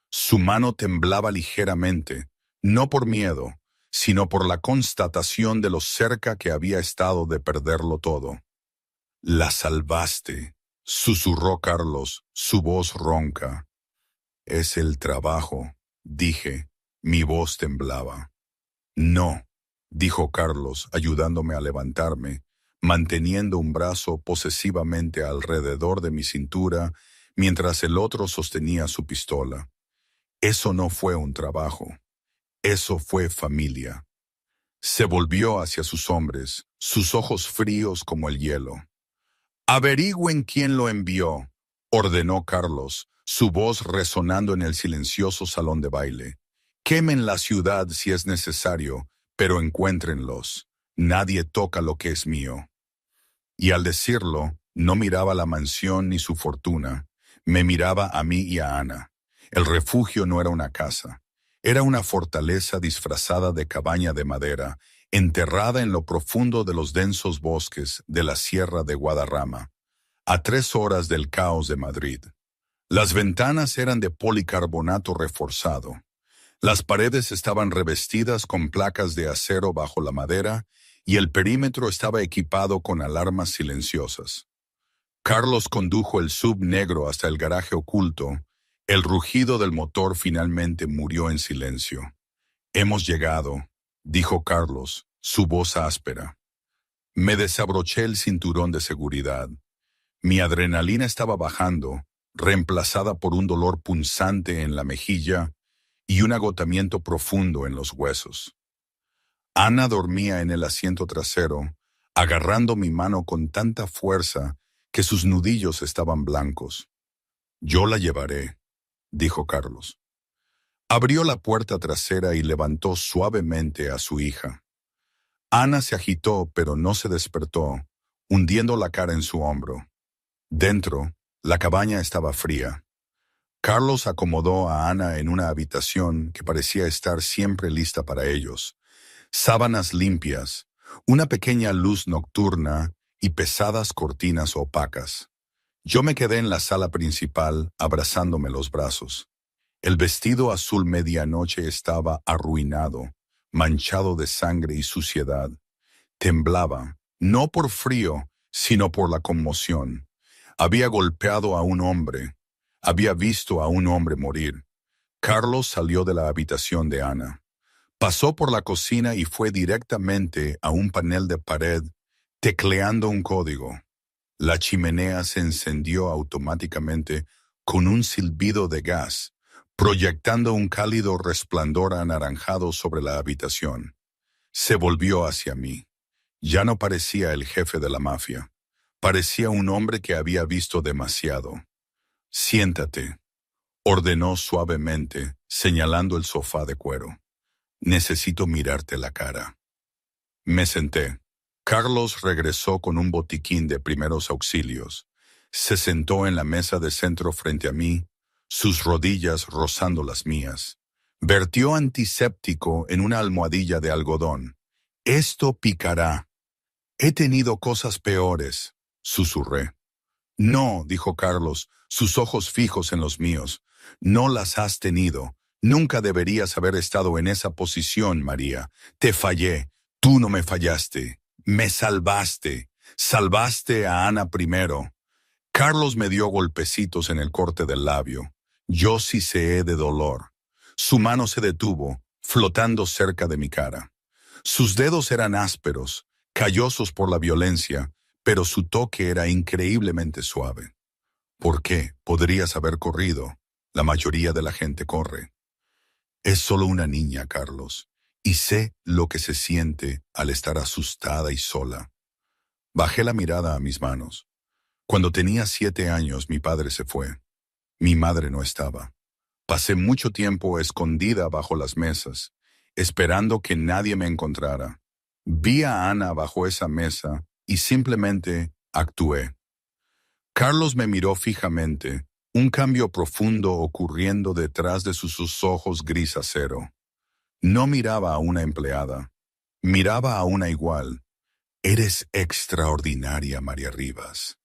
Su mano temblaba ligeramente, no por miedo, sino por la constatación de lo cerca que había estado de perderlo todo. «La salvaste», susurró Carlos, su voz ronca. «Es el trabajo», dije, mi voz temblaba. «No», dijo Carlos, ayudándome a levantarme, manteniendo un brazo posesivamente alrededor de mi cintura, mientras el otro sostenía su pistola. «Eso no fue un trabajo. Eso fue familia». Se volvió hacia sus hombres, sus ojos fríos como el hielo. «Averigüen quién lo envió», ordenó Carlos, su voz resonando en el silencioso salón de baile. «Quemen la ciudad si es necesario, pero encuéntrenlos. Nadie toca lo que es mío». Y al decirlo, no miraba la mansión ni su fortuna. Me miraba a mí y a Ana. El refugio no era una casa. Era una fortaleza disfrazada de cabaña de madera, enterrada en lo profundo de los densos bosques de la Sierra de Guadarrama, a 3 horas del caos de Madrid. Las ventanas eran de policarbonato reforzado. Las paredes estaban revestidas con placas de acero bajo la madera y el perímetro estaba equipado con alarmas silenciosas. Carlos condujo el sub negro hasta el garaje oculto. El rugido del motor finalmente murió en silencio. «Hemos llegado», dijo Carlos, su voz áspera. Me desabroché el cinturón de seguridad. Mi adrenalina estaba bajando, reemplazada por un dolor punzante en la mejilla y un agotamiento profundo en los huesos. Ana dormía en el asiento trasero, agarrando mi mano con tanta fuerza que sus nudillos estaban blancos. «Yo la llevaré», dijo Carlos. Abrió la puerta trasera y levantó suavemente a su hija. Ana se agitó, pero no se despertó, hundiendo la cara en su hombro. Dentro, la cabaña estaba fría. Carlos acomodó a Ana en una habitación que parecía estar siempre lista para ellos. Sábanas limpias, una pequeña luz nocturna y pesadas cortinas opacas. Yo me quedé en la sala principal, abrazándome los brazos. El vestido azul medianoche estaba arruinado, manchado de sangre y suciedad. Temblaba, no por frío, sino por la conmoción. Había golpeado a un hombre. Había visto a un hombre morir. Carlos salió de la habitación de Ana. Pasó por la cocina y fue directamente a un panel de pared, tecleando un código. La chimenea se encendió automáticamente con un silbido de gas, proyectando un cálido resplandor anaranjado sobre la habitación. Se volvió hacia mí. Ya no parecía el jefe de la mafia. Parecía un hombre que había visto demasiado. «Siéntate», ordenó suavemente, señalando el sofá de cuero. «Necesito mirarte la cara». Me senté. Carlos regresó con un botiquín de primeros auxilios. Se sentó en la mesa de centro frente a mí, sus rodillas rozando las mías. Vertió antiséptico en una almohadilla de algodón. «Esto picará. He tenido cosas peores», susurré. No, dijo Carlos, sus ojos fijos en los míos. No las has tenido. Nunca deberías haber estado en esa posición, María. Te fallé. Tú no me fallaste. Me salvaste. Salvaste a Ana primero. Carlos me dio golpecitos en el corte del labio. Yo siseé de dolor. Su mano se detuvo, flotando cerca de mi cara. Sus dedos eran ásperos, callosos por la violencia, pero su toque era increíblemente suave. ¿Por qué? Podrías haber corrido. La mayoría de la gente corre. Es solo una niña, Carlos, y sé lo que se siente al estar asustada y sola. Bajé la mirada a mis manos. Cuando tenía 7 años, mi padre se fue. Mi madre no estaba. Pasé mucho tiempo escondida bajo las mesas, esperando que nadie me encontrara. Vi a Ana bajo esa mesa y simplemente actué. Carlos me miró fijamente, un cambio profundo ocurriendo detrás de sus ojos gris acero. No miraba a una empleada, miraba a una igual. Eres extraordinaria, María Rivas.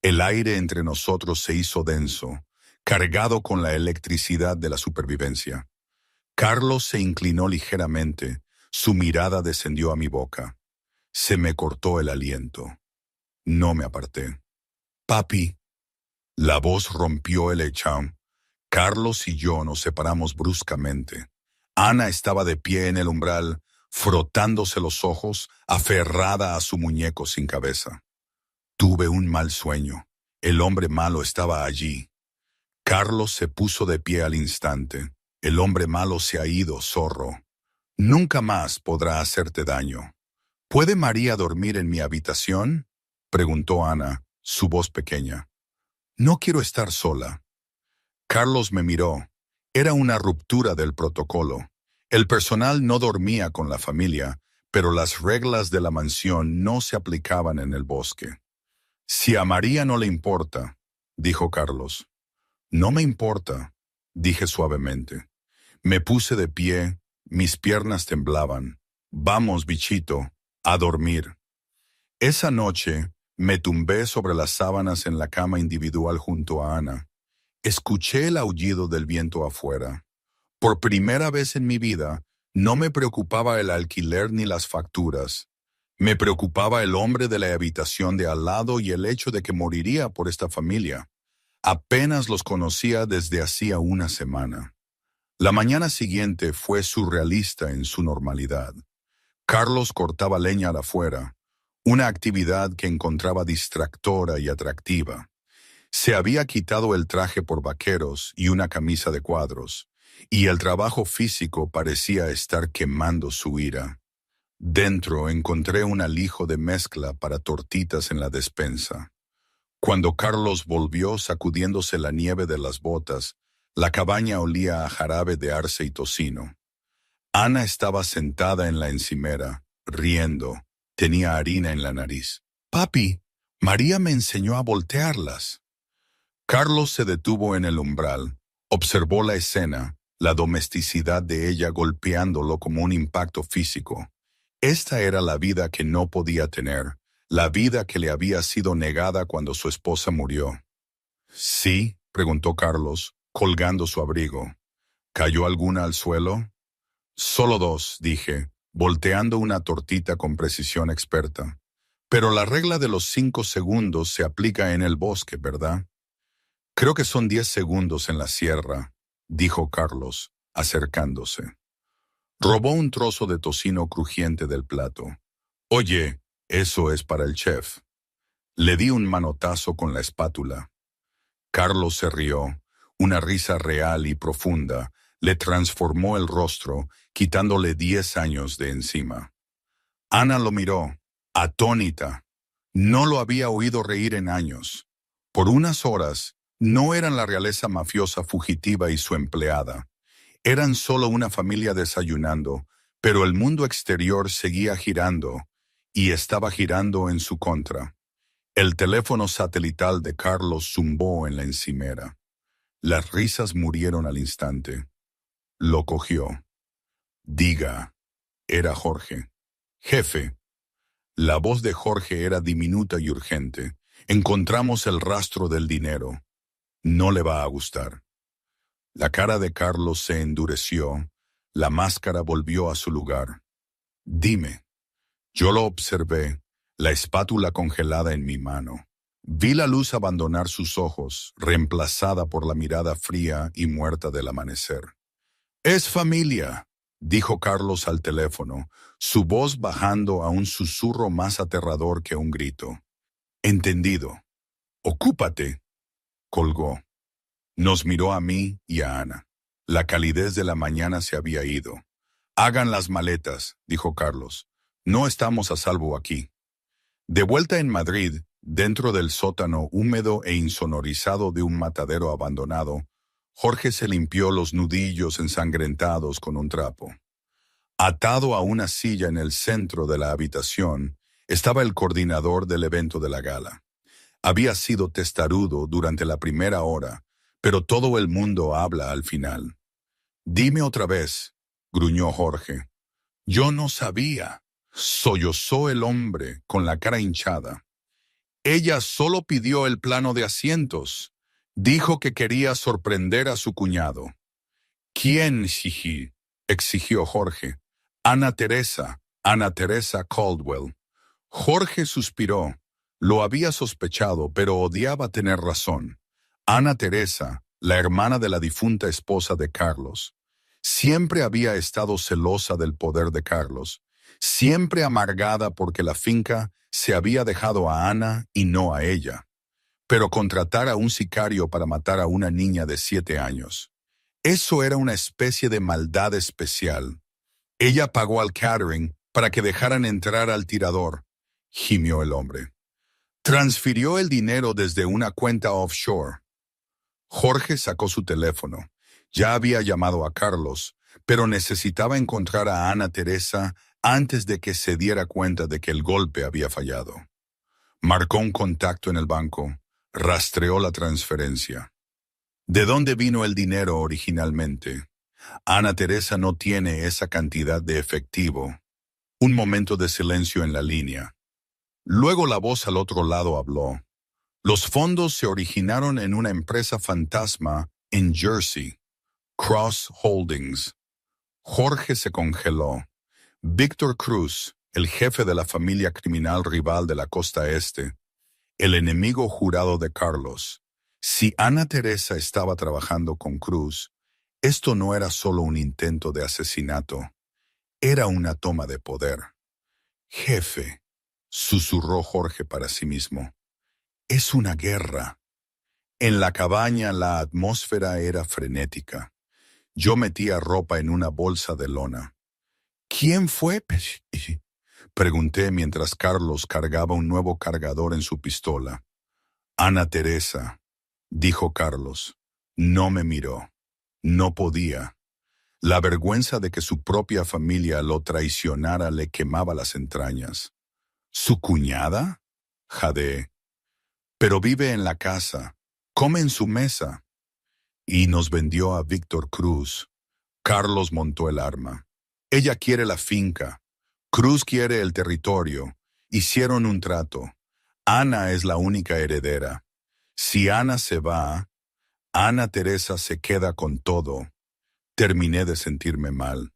El aire entre nosotros se hizo denso, cargado con la electricidad de la supervivencia. Carlos se inclinó ligeramente, su mirada descendió a mi boca. Se me cortó el aliento. No me aparté. Papi. La voz rompió el echam. Carlos y yo nos separamos bruscamente. Ana estaba de pie en el umbral, frotándose los ojos, aferrada a su muñeco sin cabeza. Tuve un mal sueño. El hombre malo estaba allí. Carlos se puso de pie al instante. El hombre malo se ha ido, zorro. Nunca más podrá hacerte daño. ¿Puede María dormir en mi habitación? Preguntó Ana, su voz pequeña. No quiero estar sola. Carlos me miró. Era una ruptura del protocolo. El personal no dormía con la familia, pero las reglas de la mansión no se aplicaban en el bosque. Si a María no le importa, dijo Carlos. No me importa, dije suavemente. Me puse de pie, mis piernas temblaban. Vamos, bichito, a dormir. Esa noche me tumbé sobre las sábanas en la cama individual junto a Ana. Escuché el aullido del viento afuera. Por primera vez en mi vida, no me preocupaba el alquiler ni las facturas. Me preocupaba el hombre de la habitación de al lado y el hecho de que moriría por esta familia. Apenas los conocía desde hacía una semana. La mañana siguiente fue surrealista en su normalidad. Carlos cortaba leña al afuera, una actividad que encontraba distractora y atractiva. Se había quitado el traje por vaqueros y una camisa de cuadros, y el trabajo físico parecía estar quemando su ira. Dentro encontré un alijo de mezcla para tortitas en la despensa. Cuando Carlos volvió sacudiéndose la nieve de las botas, la cabaña olía a jarabe de arce y tocino. Ana estaba sentada en la encimera, riendo. Tenía harina en la nariz. Papi, María me enseñó a voltearlas. Carlos se detuvo en el umbral, observó la escena, la domesticidad de ella golpeándolo como un impacto físico. Esta era la vida que no podía tener, la vida que le había sido negada cuando su esposa murió. ¿Sí? Preguntó Carlos, colgando su abrigo. ¿Cayó alguna al suelo? Solo 2, dije, volteando una tortita con precisión experta. Pero la regla de los 5 segundos se aplica en el bosque, ¿verdad? Creo que son 10 segundos en la sierra, dijo Carlos, acercándose. Robó un trozo de tocino crujiente del plato. Oye, eso es para el chef. Le di un manotazo con la espátula. Carlos se rió. Una risa real y profunda le transformó el rostro, quitándole 10 años de encima. Ana lo miró, atónita. No lo había oído reír en años. Por unas horas, no eran la realeza mafiosa fugitiva y su empleada. Eran solo una familia desayunando, pero el mundo exterior seguía girando, y estaba girando en su contra. El teléfono satelital de Carlos zumbó en la encimera. Las risas murieron al instante. Lo cogió. Diga, era Jorge. Jefe. La voz de Jorge era diminuta y urgente. Encontramos el rastro del dinero. No le va a gustar. La cara de Carlos se endureció. La máscara volvió a su lugar. Dime. Yo lo observé, la espátula congelada en mi mano. Vi la luz abandonar sus ojos, reemplazada por la mirada fría y muerta del amanecer. «Es familia», dijo Carlos al teléfono, su voz bajando a un susurro más aterrador que un grito. «Entendido. Ocúpate», colgó. Nos miró a mí y a Ana. La calidez de la mañana se había ido. «Hagan las maletas», dijo Carlos. «No estamos a salvo aquí». De vuelta en Madrid, dentro del sótano húmedo e insonorizado de un matadero abandonado, Jorge se limpió los nudillos ensangrentados con un trapo. Atado a una silla en el centro de la habitación, estaba el coordinador del evento de la gala. Había sido testarudo durante la primera hora, pero todo el mundo habla al final. «Dime otra vez», gruñó Jorge. «Yo no sabía», sollozó el hombre con la cara hinchada. «Ella solo pidió el plano de asientos. Dijo que quería sorprender a su cuñado». «¿Quién, Gigi?», exigió Jorge. Ana Teresa Caldwell». Jorge suspiró. Lo había sospechado, pero odiaba tener razón. Ana Teresa, la hermana de la difunta esposa de Carlos. Siempre había estado celosa del poder de Carlos, siempre amargada porque la finca se había dejado a Ana y no a ella. Pero contratar a un sicario para matar a una niña de 7 años. Eso era una especie de maldad especial. Ella pagó al catering para que dejaran entrar al tirador, gimió el hombre. Transfirió el dinero desde una cuenta offshore. Jorge sacó su teléfono. Ya había llamado a Carlos, pero necesitaba encontrar a Ana Teresa antes de que se diera cuenta de que el golpe había fallado. Marcó un contacto en el banco, rastreó la transferencia. ¿De dónde vino el dinero originalmente? Ana Teresa no tiene esa cantidad de efectivo. Un momento de silencio en la línea. Luego la voz al otro lado habló. Los fondos se originaron en una empresa fantasma en Jersey, Cross Holdings. Jorge se congeló. Víctor Cruz, el jefe de la familia criminal rival de la costa este, el enemigo jurado de Carlos. Si Ana Teresa estaba trabajando con Cruz, esto no era solo un intento de asesinato, era una toma de poder. Jefe, susurró Jorge para sí mismo, es una guerra. En la cabaña la atmósfera era frenética. Yo metía ropa en una bolsa de lona. ¿Quién fue? Pregunté mientras Carlos cargaba un nuevo cargador en su pistola. Ana Teresa, dijo Carlos. No me miró. No podía. La vergüenza de que su propia familia lo traicionara le quemaba las entrañas. ¿Su cuñada? Jadeé. Pero vive en la casa, come en su mesa. Y nos vendió a Víctor Cruz. Carlos montó el arma. Ella quiere la finca. Cruz quiere el territorio. Hicieron un trato. Ana es la única heredera. Si Ana se va, Ana Teresa se queda con todo. Terminé de sentirme mal.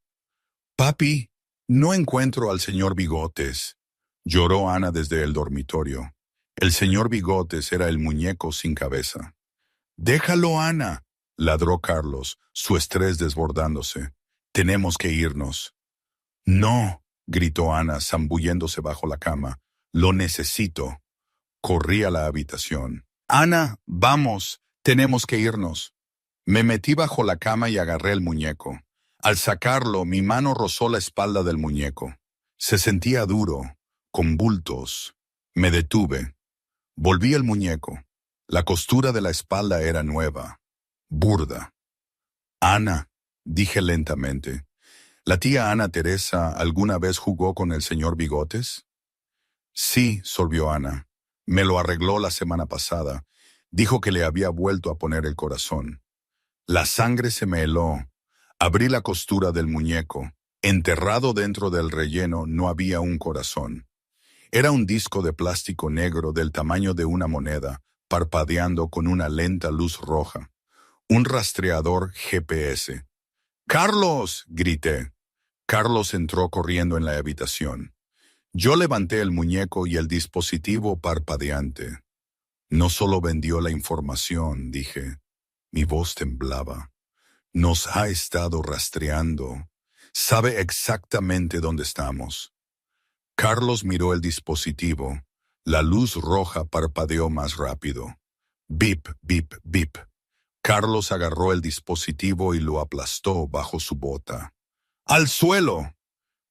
Papi, no encuentro al señor Bigotes. Lloró Ana desde el dormitorio. El señor Bigotes era el muñeco sin cabeza. Déjalo, Ana, ladró Carlos, su estrés desbordándose. Tenemos que irnos. No, gritó Ana, zambulléndose bajo la cama. Lo necesito. Corrí a la habitación. Ana, vamos, tenemos que irnos. Me metí bajo la cama y agarré el muñeco. Al sacarlo, mi mano rozó la espalda del muñeco. Se sentía duro, con bultos. Me detuve. Volví el muñeco. La costura de la espalda era nueva, burda. Ana, dije lentamente, ¿la tía Ana Teresa alguna vez jugó con el señor Bigotes? Sí, solvió Ana. Me lo arregló la semana pasada. Dijo que le había vuelto a poner el corazón. La sangre se me heló. Abrí la costura del muñeco. Enterrado dentro del relleno no había un corazón. Era un disco de plástico negro del tamaño de una moneda, parpadeando con una lenta luz roja. Un rastreador GPS. ¡Carlos!, grité. Carlos entró corriendo en la habitación. Yo levanté el muñeco y el dispositivo parpadeante. No solo vendió la información, dije. Mi voz temblaba. Nos ha estado rastreando. Sabe exactamente dónde estamos. Carlos miró el dispositivo. La luz roja parpadeó más rápido. Bip, bip, bip. Carlos agarró el dispositivo y lo aplastó bajo su bota. ¡Al suelo!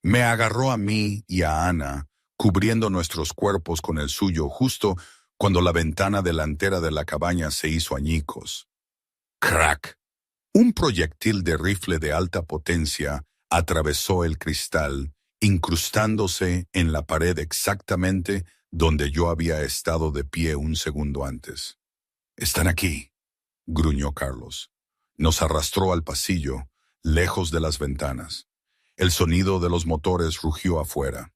Me agarró a mí y a Ana, cubriendo nuestros cuerpos con el suyo justo cuando la ventana delantera de la cabaña se hizo añicos. ¡Crack! Un proyectil de rifle de alta potencia atravesó el cristal, incrustándose en la pared exactamente donde yo había estado de pie un segundo antes. «Están aquí», gruñó Carlos. Nos arrastró al pasillo, lejos de las ventanas. El sonido de los motores rugió afuera.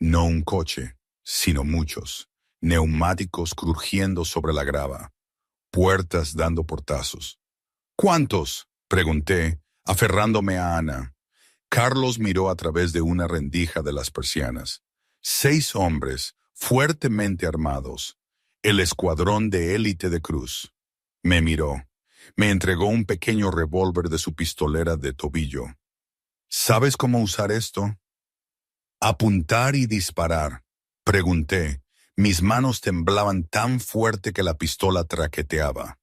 No un coche, sino muchos. Neumáticos crujiendo sobre la grava. Puertas dando portazos. «¿Cuántos?», pregunté, aferrándome a Ana. Carlos miró a través de una rendija de las persianas. 6 hombres, fuertemente armados. El escuadrón de élite de Cruz. Me miró. Me entregó un pequeño revólver de su pistolera de tobillo. «¿Sabes cómo usar esto?» «Apuntar y disparar», pregunté. Mis manos temblaban tan fuerte que la pistola traqueteaba.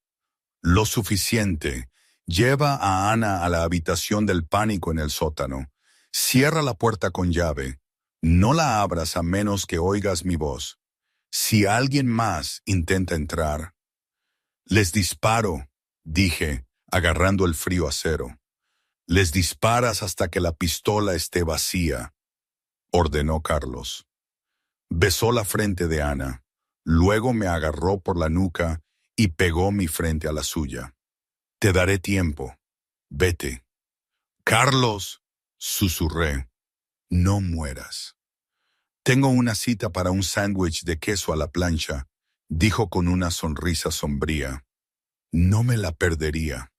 «Lo suficiente. Lleva a Ana a la habitación del pánico en el sótano. Cierra la puerta con llave. No la abras a menos que oigas mi voz. Si alguien más intenta entrar». «Les disparo», dije, agarrando el frío acero. «Les disparas hasta que la pistola esté vacía», ordenó Carlos. Besó la frente de Ana, luego me agarró por la nuca y pegó mi frente a la suya. «Te daré tiempo. Vete». «Carlos», susurré, «no mueras». «Tengo una cita para un sándwich de queso a la plancha», dijo con una sonrisa sombría. No me la perdería.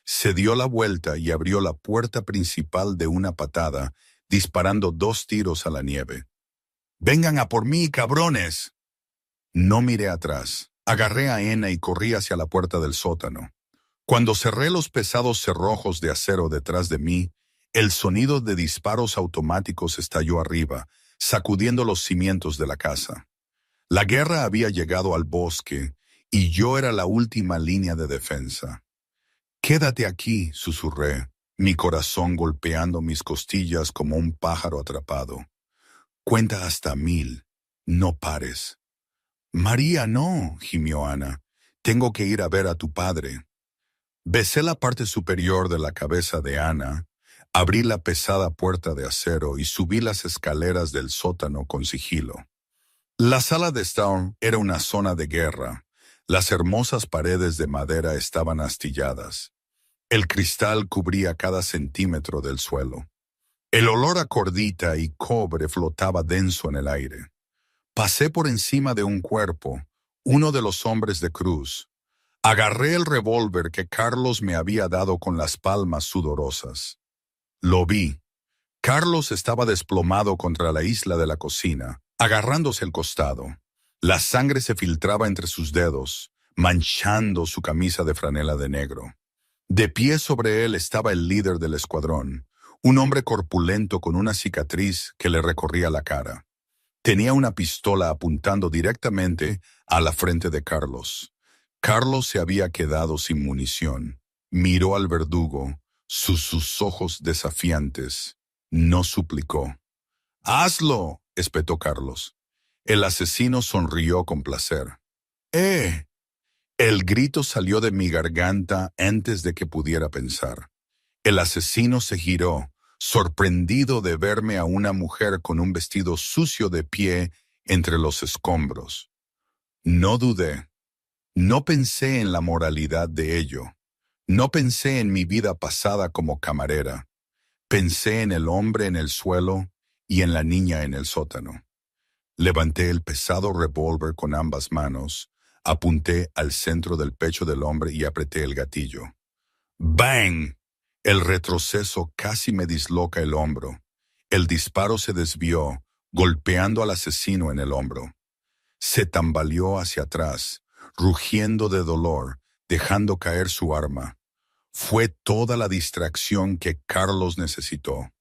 Se dio la vuelta y abrió la puerta principal de una patada, disparando 2 tiros a la nieve. «¡Vengan a por mí, cabrones!». No miré atrás. Agarré a Ana y corrí hacia la puerta del sótano. Cuando cerré los pesados cerrojos de acero detrás de mí, el sonido de disparos automáticos estalló arriba, sacudiendo los cimientos de la casa. La guerra había llegado al bosque y yo era la última línea de defensa. «Quédate aquí», susurré, mi corazón golpeando mis costillas como un pájaro atrapado. «Cuenta hasta 1000. No pares». «María, no», gimió Ana. «Tengo que ir a ver a tu padre». Besé la parte superior de la cabeza de Ana, abrí la pesada puerta de acero y subí las escaleras del sótano con sigilo. La sala de estar era una zona de guerra. Las hermosas paredes de madera estaban astilladas. El cristal cubría cada centímetro del suelo. El olor a cordita y cobre flotaba denso en el aire. Pasé por encima de un cuerpo, uno de los hombres de Cruz. Agarré el revólver que Carlos me había dado con las palmas sudorosas. Lo vi. Carlos estaba desplomado contra la isla de la cocina, agarrándose el costado. La sangre se filtraba entre sus dedos, manchando su camisa de franela de negro. De pie sobre él estaba el líder del escuadrón, un hombre corpulento con una cicatriz que le recorría la cara. Tenía una pistola apuntando directamente a la frente de Carlos. Carlos se había quedado sin munición. Miró al verdugo, sus ojos desafiantes. No suplicó. «¡Hazlo!», espetó Carlos. El asesino sonrió con placer. «¡Eh!». El grito salió de mi garganta antes de que pudiera pensar. El asesino se giró, sorprendido de verme a una mujer con un vestido sucio de pie entre los escombros. No dudé. No pensé en la moralidad de ello. No pensé en mi vida pasada como camarera. Pensé en el hombre en el suelo y en la niña en el sótano. Levanté el pesado revólver con ambas manos, apunté al centro del pecho del hombre y apreté el gatillo. ¡Bang! El retroceso casi me disloca el hombro. El disparo se desvió, golpeando al asesino en el hombro. Se tambaleó hacia atrás, rugiendo de dolor, dejando caer su arma. Fue toda la distracción que Carlos necesitó.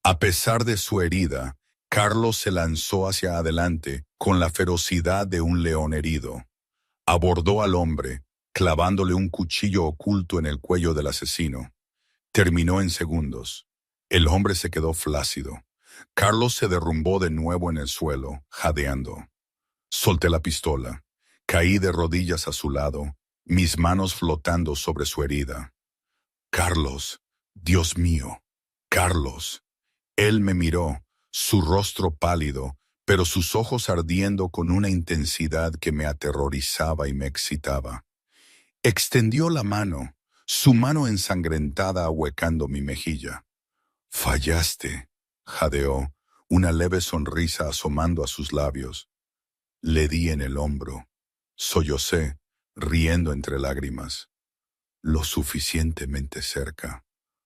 A pesar de su herida, Carlos se lanzó hacia adelante con la ferocidad de un león herido. Abordó al hombre, clavándole un cuchillo oculto en el cuello del asesino. Terminó en segundos. El hombre se quedó flácido. Carlos se derrumbó de nuevo en el suelo, jadeando. Solté la pistola. Caí de rodillas a su lado, mis manos flotando sobre su herida. Carlos, Dios mío, Carlos. Él me miró, su rostro pálido, pero sus ojos ardiendo con una intensidad que me aterrorizaba y me excitaba. Extendió la mano, su mano ensangrentada ahuecando mi mejilla. Fallaste, jadeó, una leve sonrisa asomando a sus labios. Le di en el hombro. Sollocé, riendo entre lágrimas. Lo suficientemente cerca,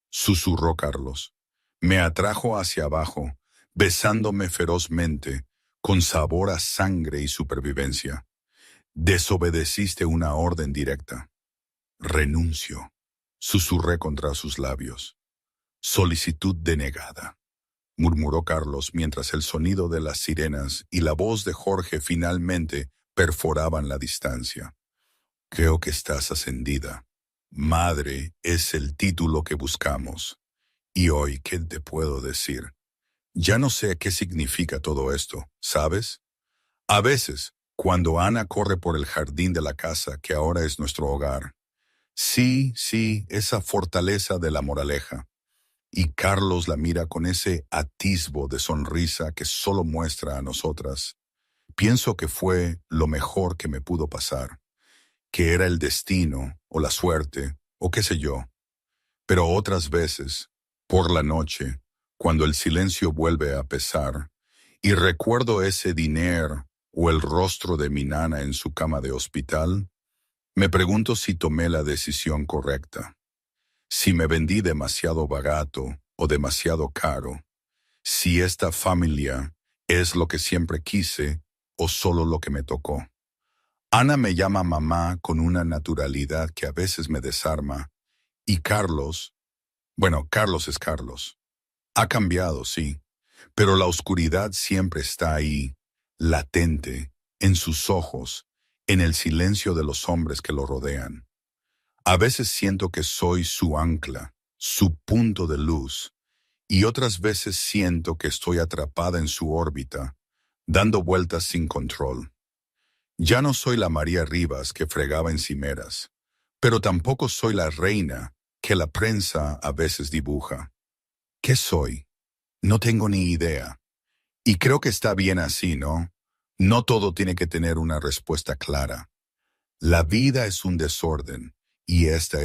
susurró Carlos. Me atrajo hacia abajo, besándome ferozmente, con sabor a sangre y supervivencia. Desobedeciste una orden directa. Renuncio, susurré contra sus labios. Solicitud denegada, murmuró Carlos mientras el sonido de las sirenas y la voz de Jorge finalmente perforaban la distancia. Creo que estás ascendida. Madre es el título que buscamos. Y hoy, ¿qué te puedo decir? Ya no sé qué significa todo esto, ¿sabes? A veces, cuando Ana corre por el jardín de la casa que ahora es nuestro hogar. Sí, esa fortaleza de la moraleja. Y Carlos la mira con ese atisbo de sonrisa que solo muestra a nosotras. Pienso que fue lo mejor que me pudo pasar, que era el destino o la suerte o qué sé yo. Pero otras veces, por la noche, cuando el silencio vuelve a pesar, y recuerdo ese diner o el rostro de mi nana en su cama de hospital, me pregunto si tomé la decisión correcta, si me vendí demasiado barato o demasiado caro, si esta familia es lo que siempre quise o solo lo que me tocó. Ana me llama mamá con una naturalidad que a veces me desarma, y Carlos, bueno, Carlos es Carlos. Ha cambiado, sí, pero la oscuridad siempre está ahí, latente, en sus ojos, en el silencio de los hombres que lo rodean. A veces siento que soy su ancla, su punto de luz, y otras veces siento que estoy atrapada en su órbita, dando vueltas sin control. Ya no soy la María Rivas que fregaba en cimeras, pero tampoco soy la reina que la prensa a veces dibuja. ¿Qué soy? No tengo ni idea. Y creo que está bien así, ¿no? No todo tiene que tener una respuesta clara. La vida es un desorden, y esta es